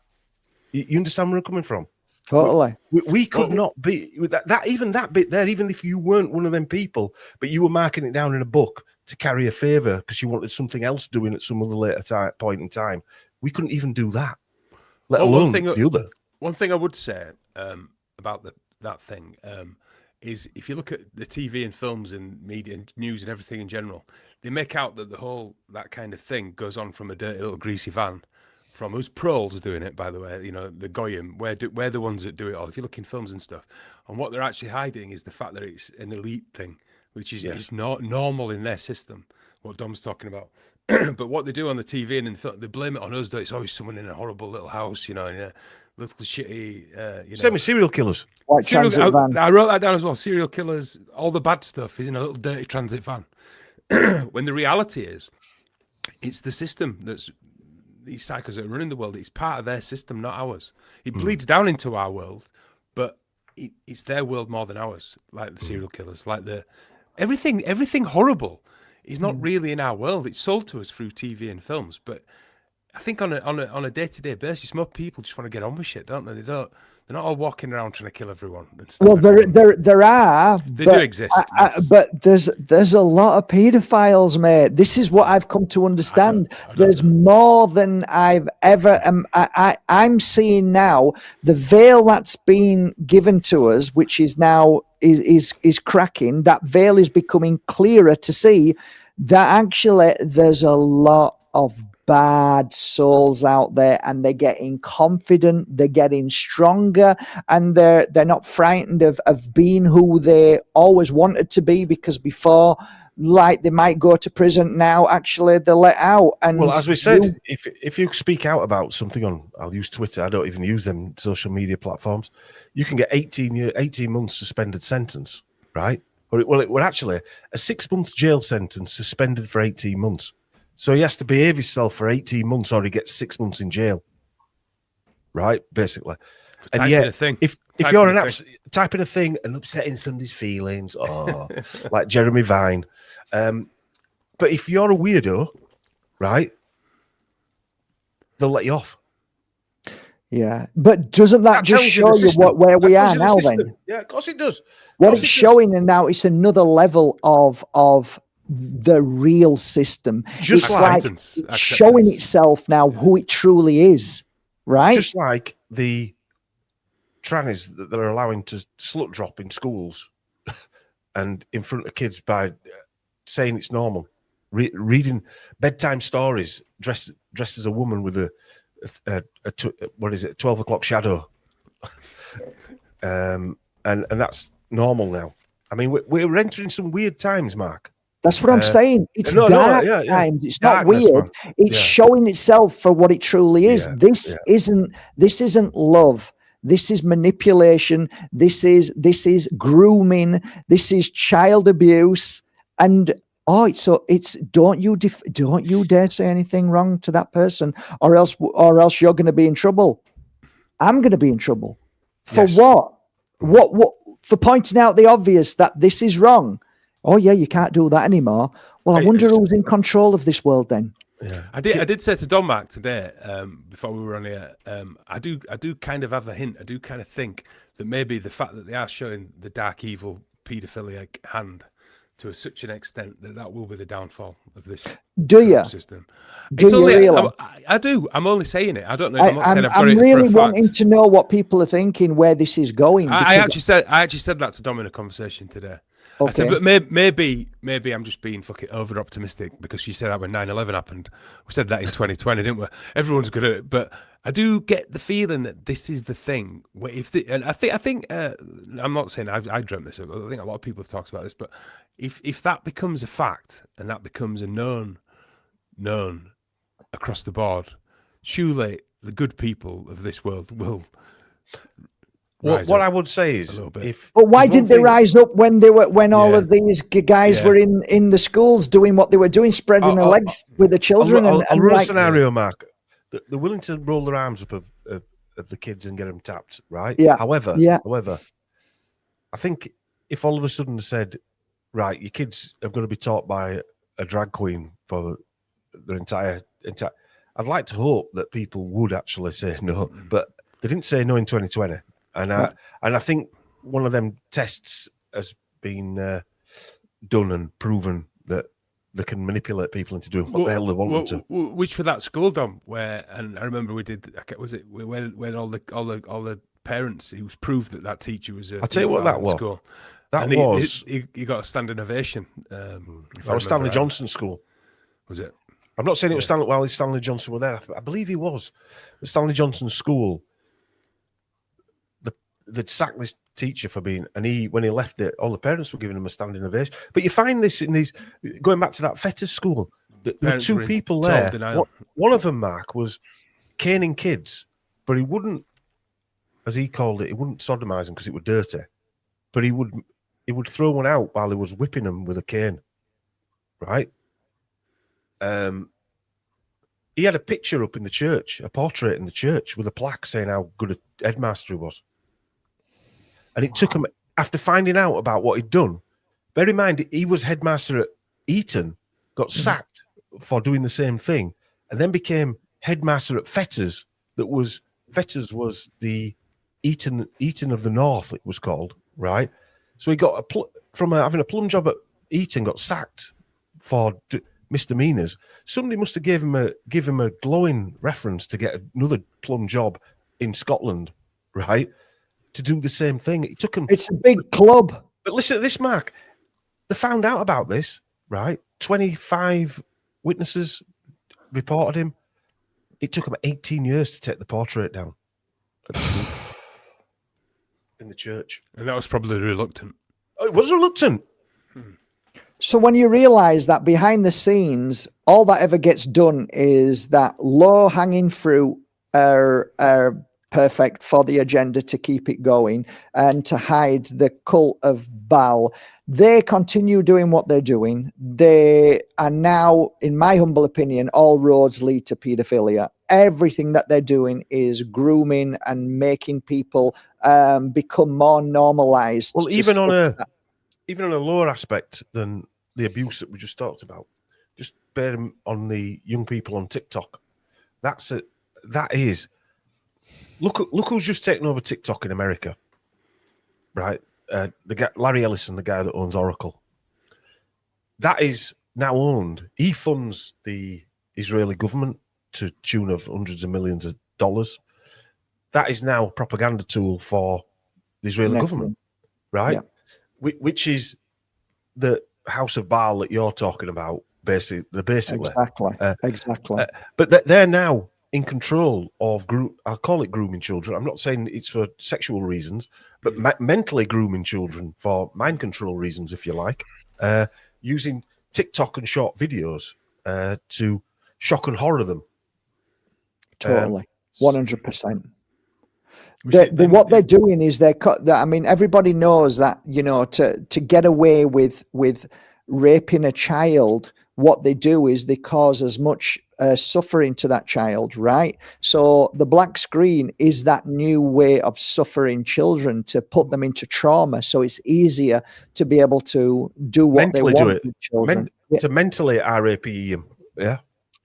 You understand where I'm coming from? Totally. We could not be even that bit there, even if you weren't one of them people, but you were marking it down in a book to carry a favor because you wanted something else doing at some other later point in time. We couldn't even do that, let alone the other. One thing I would say about that thing is if you look at the TV and films and media and news and everything in general, they make out that that kind of thing goes on from a dirty little greasy van. From us proles doing it, by the way, the goyim, we're the ones that do it all. If you look in films and stuff, and what they're actually hiding is the fact that it's an elite thing, which is not normal in their system. What Dom's talking about, but what they do on the TV and in the film, they blame it on us. That it's always someone in a horrible little house, in a little shitty. Same with serial killers. I wrote that down as well. Serial killers, all the bad stuff is in a little dirty transit van. When the reality is, it's the system that's these psychos that are running the world. It's part of their system, not ours. It bleeds down into our world, but it's their world more than ours. Like the serial killers, like everything horrible is not really in our world. It's sold to us through TV and films, but I think on a day-to-day basis, most people just want to get on with shit, don't they? They're not all walking around trying to kill everyone. Well, there are. They do exist. Yes. But there's a lot of paedophiles, mate. This is what I've come to understand. I don't there's more than I've ever. I'm seeing now the veil that's been given to us, which is now is cracking. That veil is becoming clearer to see that actually there's a lot of bad souls out there, and they're getting confident, they're getting stronger, and they're not frightened of being who they always wanted to be, because before, like, they might go to prison, now actually they're let out. And well, as we said, if you speak out about something on, I'll use Twitter, I don't even use them social media platforms, you can get 18 months suspended sentence, right? Well, it were actually a 6-month jail sentence suspended for 18 months. So he has to behave himself for 18 months or he gets 6 months in jail. Right? Basically. And yet, if you're typing a thing and upsetting somebody's feelings, like Jeremy Vine. But if you're a weirdo, right, they'll let you off. Yeah. But doesn't that just show you where we are now then? Yeah, of course it does. What it's showing, and now it's another level of the real system. Just it's showing itself now who it truly is, right? Just like the trannies that they're allowing to slut drop in schools and in front of kids by saying it's normal, reading bedtime stories dressed as a woman with a 12 o'clock shadow, and that's normal now. I mean, we're entering some weird times, Mark. That's what I'm saying. It's dark times. It's darkness, not weird. Man. It's showing itself for what it truly is. This isn't love. This is manipulation. This is grooming. This is child abuse. And it's don't you dare say anything wrong to that person, or else you're going to be in trouble. I'm going to be in trouble for what? What for pointing out the obvious that this is wrong. Oh yeah, you can't do that anymore. Well, I wonder who's in control of this world then. Yeah, I did say to Don Mark today, before we were on here, I do kind of have a hint. I do kind of think that maybe the fact that they are showing the dark, evil, paedophilic hand to such an extent that will be the downfall of this system. I do. I'm only saying it. I don't know. I'm not saying I've got it really for a fact. Wanting to know what people are thinking, where this is going. I actually said that to Dom in a conversation today. Okay. I said, but maybe I'm just being fucking over optimistic, because you said that when 9/11 happened. We said that in 2020, didn't we? Everyone's good at it, but I do get the feeling that this is the thing. Where and I think I'm not saying I dreamt this. I think a lot of people have talked about this, but if that becomes a fact and that becomes a known across the board, surely the good people of this world will. What I would say is, but why didn't they rise up when all of these guys were in the schools doing what they were doing, spreading their legs with the children? I'll run a scenario, Mark. They're willing to roll their arms up of the kids and get them tapped, right? Yeah. However, I think if all of a sudden said, right, your kids are going to be taught by a drag queen for their entire, I'd like to hope that people would actually say no, but they didn't say no in 2020. And I think one of them tests has been done and proven that they can manipulate people into doing what the hell they want them to. Which for that school, Dom, and I remember we did. Was it when all the parents? It was proved that teacher was. I'll tell you what that was. School. That And was... he got a standing ovation. That was Stanley Johnson's school. Was it? I'm not saying it was Stanley Johnson were there. I believe he was. At Stanley Johnson's school, they'd sacked this teacher for being, and when he left it, all the parents were giving him a standing ovation. But you find this in these, going back to that Fetters school, there were two people there. One of them, Mark, was caning kids, but he wouldn't, as he called it, he wouldn't sodomize them because it was dirty. But he would throw one out while he was whipping them with a cane, right? He had a picture up in the church, a portrait in the church with a plaque saying how good a headmaster he was. And it took him, after finding out about what he'd done, bear in mind, he was headmaster at Eton, got sacked for doing the same thing, and then became headmaster at Fetters. Fetters was the Eton of the North, it was called, right? So he got from having a plum job at Eton, got sacked for misdemeanors. Somebody must have give him a glowing reference to get another plum job in Scotland, right? To do the same thing. It took him. It's a big club. But listen to this, Mark. They found out about this, right? 25 witnesses reported him. It took him 18 years to take the portrait down in the church. And that was probably reluctant. Oh, it was reluctant. So when you realise that behind the scenes, all that ever gets done is that low-hanging fruit are perfect for the agenda to keep it going and to hide the cult of Baal. They continue doing what they're doing. They are now, in my humble opinion, all roads lead to paedophilia. Everything that they're doing is grooming and making people become more normalized. Well, even on a lower aspect than the abuse that we just talked about, just bear on the young people on TikTok. That is. Look who's just taken over TikTok in America, right? The guy, Larry Ellison, the guy that owns Oracle. That is now owned. He funds the Israeli government to tune of hundreds of millions of dollars. That is now a propaganda tool for the Israeli government, right? Yeah. Which is the House of Baal that you're talking about, basically. Exactly. But they're now in control of I'll call it grooming children. I'm not saying it's for sexual reasons, but mentally grooming children for mind control reasons, if you like, using TikTok and short videos to shock and horror them. Totally, 100%. What they're doing is I mean, everybody knows that, to get away with raping a child, what they do is they cause as much suffering to that child, right? So the black screen is that new way of suffering children to put them into trauma. So it's easier to be able to do what they want with children. To mentally RAPE them, yeah.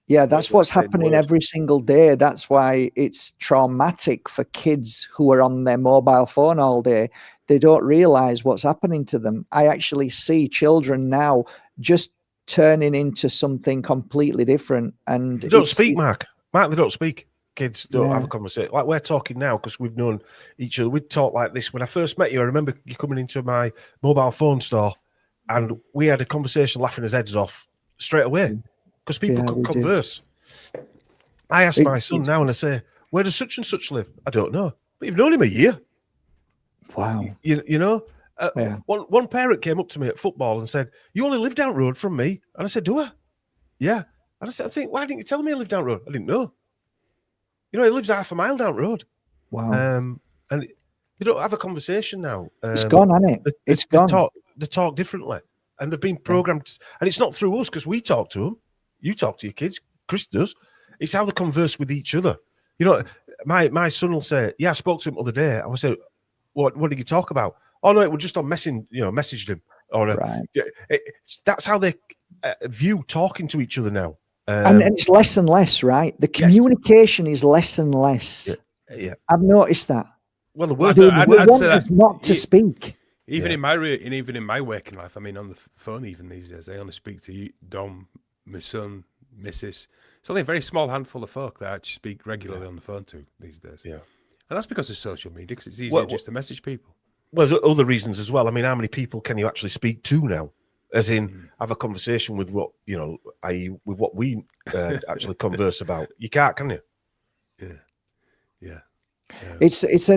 Yeah, that's what's happening every single day. That's why it's traumatic for kids who are on their mobile phone all day. They don't realize what's happening to them. I actually see children now just turning into something completely different. And they don't speak, Mark. They don't speak. Kids don't have a conversation. Like we're talking now because we've known each other. We'd talk like this. When I first met you, I remember you coming into my mobile phone store and we had a conversation laughing his heads off straight away because people could converse. I ask my son now and I say, where does such and such live? I don't know. But you've known him a year. Wow. You know? One parent came up to me at football and said, you only live down the road from me. And I said, do I? Yeah. And I think, why didn't you tell me I live down the road? I didn't know. He lives half a mile down the road. Wow. And they don't have a conversation now. It's gone, hasn't it? It's gone. They talk differently. And they've been programmed. And it's not through us because we talk to them. You talk to your kids. Chris does. It's how they converse with each other. My son will say, yeah, I spoke to him the other day. I will say, what did you talk about? Oh, no, it was just on messaged him. Or that's how they view talking to each other now. And it's less and less, right? The communication is less and less. Yeah. I've noticed that. Well, the word I'd say that not to speak. Even in my working life, I mean, on the phone, even these days, I only speak to you, Dom, my son, Mrs. It's only a very small handful of folk that I actually speak regularly on the phone to these days. Yeah. And that's because of social media, because it's easier just to message people. Well, there's other reasons as well. I mean, how many people can you actually speak to now? As in, have a conversation with what, i.e. with what we actually converse about. You can't, can you? Yeah. It's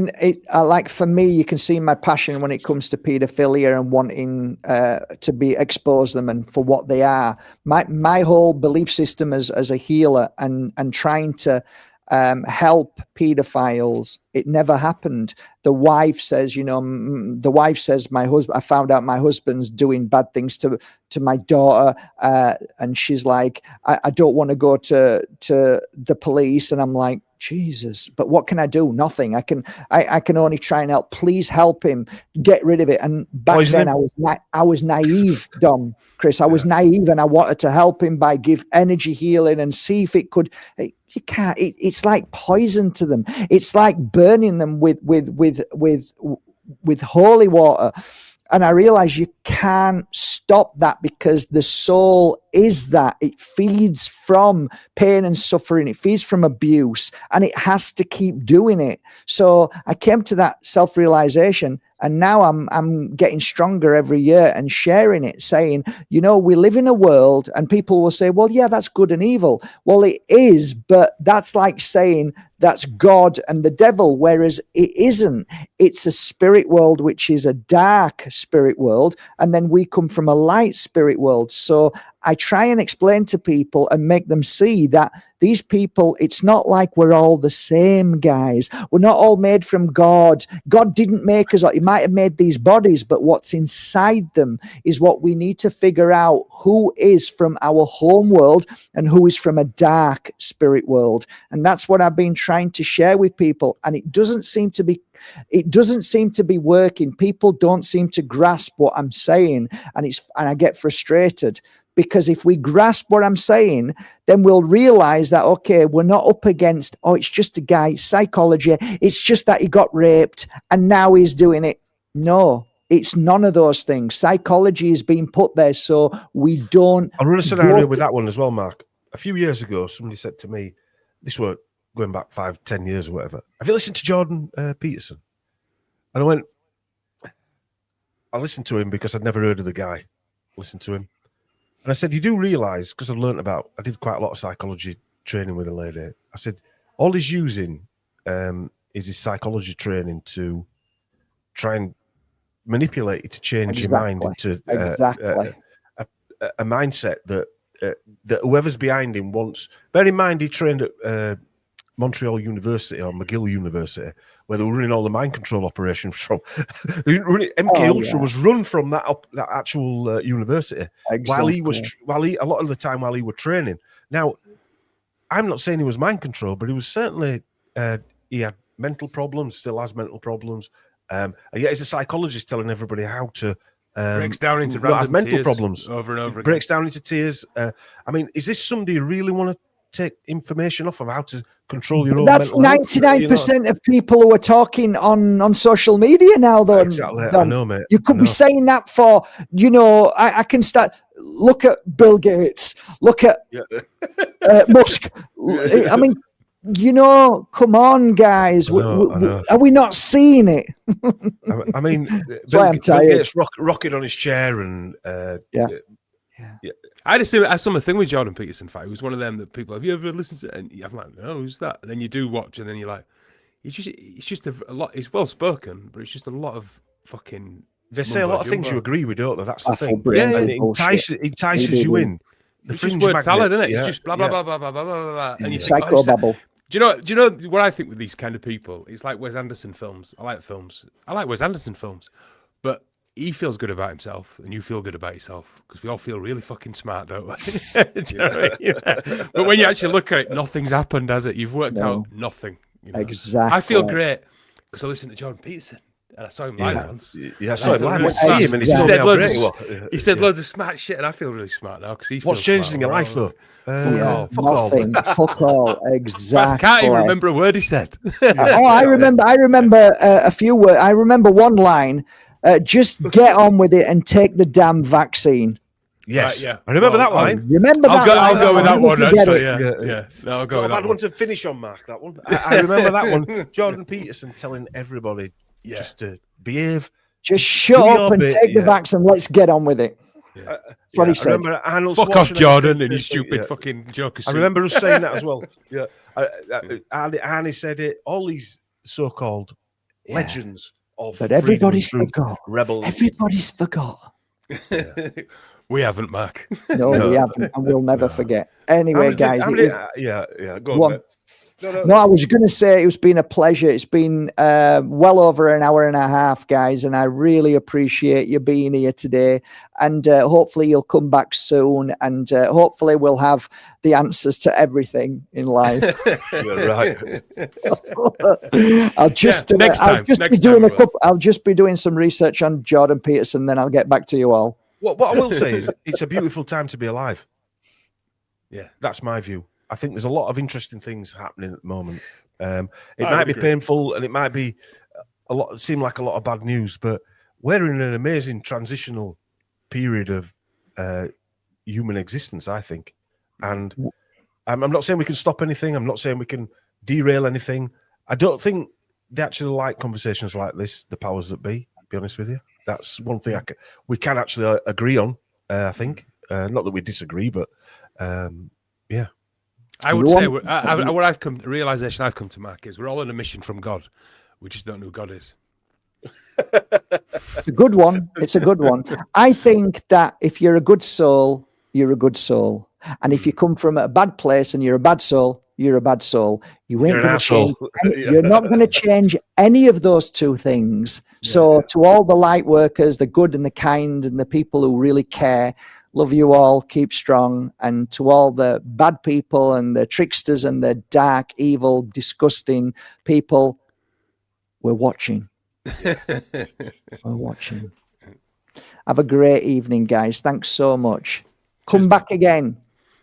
like, for me, you can see my passion when it comes to paedophilia and wanting to expose them and for what they are. My whole belief system as a healer and trying to help paedophiles, it never happened. The wife says, my husband, I found out my husband's doing bad things to my daughter, and she's like, I don't want to go to the police, and I'm like, Jesus, but what can I do? Nothing. I can only try and help. Please help him get rid of it. And back then I was naive, Dom, Chris. I was naive, and I wanted to help him by give energy healing and see if it could. You can't. It's like poison to them. It's like burning them with holy water. And I realized you can't stop that, because the soul is that. It feeds from pain and suffering. It feeds from abuse, and it has to keep doing it. So I came to that self-realization, and now I'm getting stronger every year and sharing it, saying, we live in a world, and people will say, well, yeah, that's good and evil. Well, it is, but that's like saying that's God and the devil, whereas it isn't. It's a spirit world, which is a dark spirit world, and then we come from a light spirit world. So I try and explain to people and make them see that these people, it's not like we're all the same, guys. We're not all made from God. God didn't make us. He might have made these bodies, but what's inside them is what we need to figure out, who is from our home world and who is from a dark spirit world. And that's what I've been trying to share with people. And it doesn't seem to be working. People don't seem to grasp what I'm saying. And I get frustrated. Because if we grasp what I'm saying, then we'll realize that, okay, we're not up against, it's just a guy, psychology. It's just that he got raped and now he's doing it. No, it's none of those things. Psychology is being put there so we don't. I'll run a scenario with that one as well, Mark. A few years ago, somebody said to me, this was going back 5-10 years or whatever, have you listened to Jordan Peterson? And I went, I listened to him because I'd never heard of the guy. Listened to him. And I said, you do realise, because I did quite a lot of psychology training with a lady. I said, all he's using is his psychology training to try and manipulate you to change your mind into a mindset that whoever's behind him wants. Bear in mind, he trained at Montreal University or McGill University, where they were running all the mind control operations from. MK Ultra was run from that actual university. Exactly. while he a lot of the time while he was training. Now, I'm not saying he was mind control, but he was certainly he had mental problems, still has mental problems, and yet he's a psychologist telling everybody how to breaks down into random mental problems over and over again. Breaks down into tears. I mean, is this somebody you really want to take information off of how to control your own mental health? That's 99% of people who are talking on social media now, though. Exactly. I know, mate. You could be saying that for, I can start. Look at Bill Gates. Look at Musk. I mean, come on, guys. Are we not seeing it? I mean, Bill Gates rocking on his chair and yeah. I had a similar thing with Jordan Peterson. In fact, he was one of them that people, have you ever listened to? And I'm like, no, who's that? And then you do watch, and then you're like, it's just a lot. He's well spoken, but it's just a lot of fucking. They say a lot of things you agree with, don't they? That's the thing. Yeah, and it entices you in. It's just word salad, isn't it? It's just blah blah blah blah blah blah blah. And you think, psychobabble. Do you know what I think with these kind of people? It's like Wes Anderson films. I like films. I like Wes Anderson films, but he feels good about himself, and you feel good about yourself, because we all feel really fucking smart, don't we? Do you know what I mean? But when you actually look at it, nothing's happened, has it? You've worked out nothing. Exactly. I feel great because I listened to Jordan Peterson, and I saw him live once. Yeah, I saw him live. I see him, and he said loads of smart shit, and I feel really smart now because he's. What's changed in your life, though? Fuck all. Exactly. I can't even remember a word he said. I remember a few words. I remember one line. Just get on with it and take the damn vaccine. Yes, right, yeah. I remember that line. I'll go with that one. Actually, yeah. No, I'll go with that one. I want to finish on, Mark. That one. I remember that one. Jordan Peterson telling everybody just to behave, Just shut up and take the vax and let's get on with it. Yeah. That's what he said. Fuck off, Jordan, and you stupid fucking joker. I remember us saying that as well. Yeah, Arnie said it. All these so-called legends of but everybody's forgot. Rebels. Everybody's forgot. We haven't, Mark. No, we haven't, and we'll never forget. Anyway, guys. Go on. No, I was going to say it's been a pleasure. It's been well over an hour and a half, guys, and I really appreciate you being here today. And hopefully you'll come back soon, and hopefully we'll have the answers to everything in life. Right. I'll just I'll just be doing some research on Jordan Peterson, then I'll get back to you all. What I will say is, it's a beautiful time to be alive. Yeah, that's my view. I think there's a lot of interesting things happening at the moment. It might be painful, and it might be seem like a lot of bad news, but we're in an amazing transitional period of human existence, I think. And I'm not saying we can stop anything. I'm not saying we can derail anything. I don't think they actually like conversations like this, the powers that be, to be honest with you. That's one thing we can actually agree on, I think. Not that we disagree, but yeah. I would say the realization I've come to, Mark, is we're all on a mission from God. We just don't know who God is. It's a good one. It's a good one. I think that if you're a good soul, you're a good soul. And if you come from a bad place and you're a bad soul, you're a bad soul. You're not going to change any of those two things. So to all the light workers, the good and the kind and the people who really care, love you all, keep strong. And to all the bad people and the tricksters and the dark, evil, disgusting people, we're watching. We're watching. Have a great evening, guys. Thanks so much. Come back again.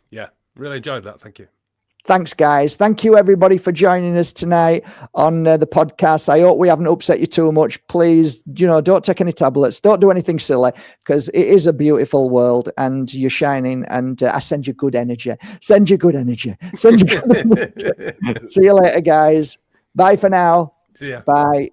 Yeah, really enjoyed that. Thank you. Thanks, guys. Thank you, everybody, for joining us tonight on the podcast. I hope we haven't upset you too much. Please, don't take any tablets. Don't do anything silly, because it is a beautiful world and you're shining, and I send you good energy. Send you good energy. Send you good energy. See you later, guys. Bye for now. See ya. Bye.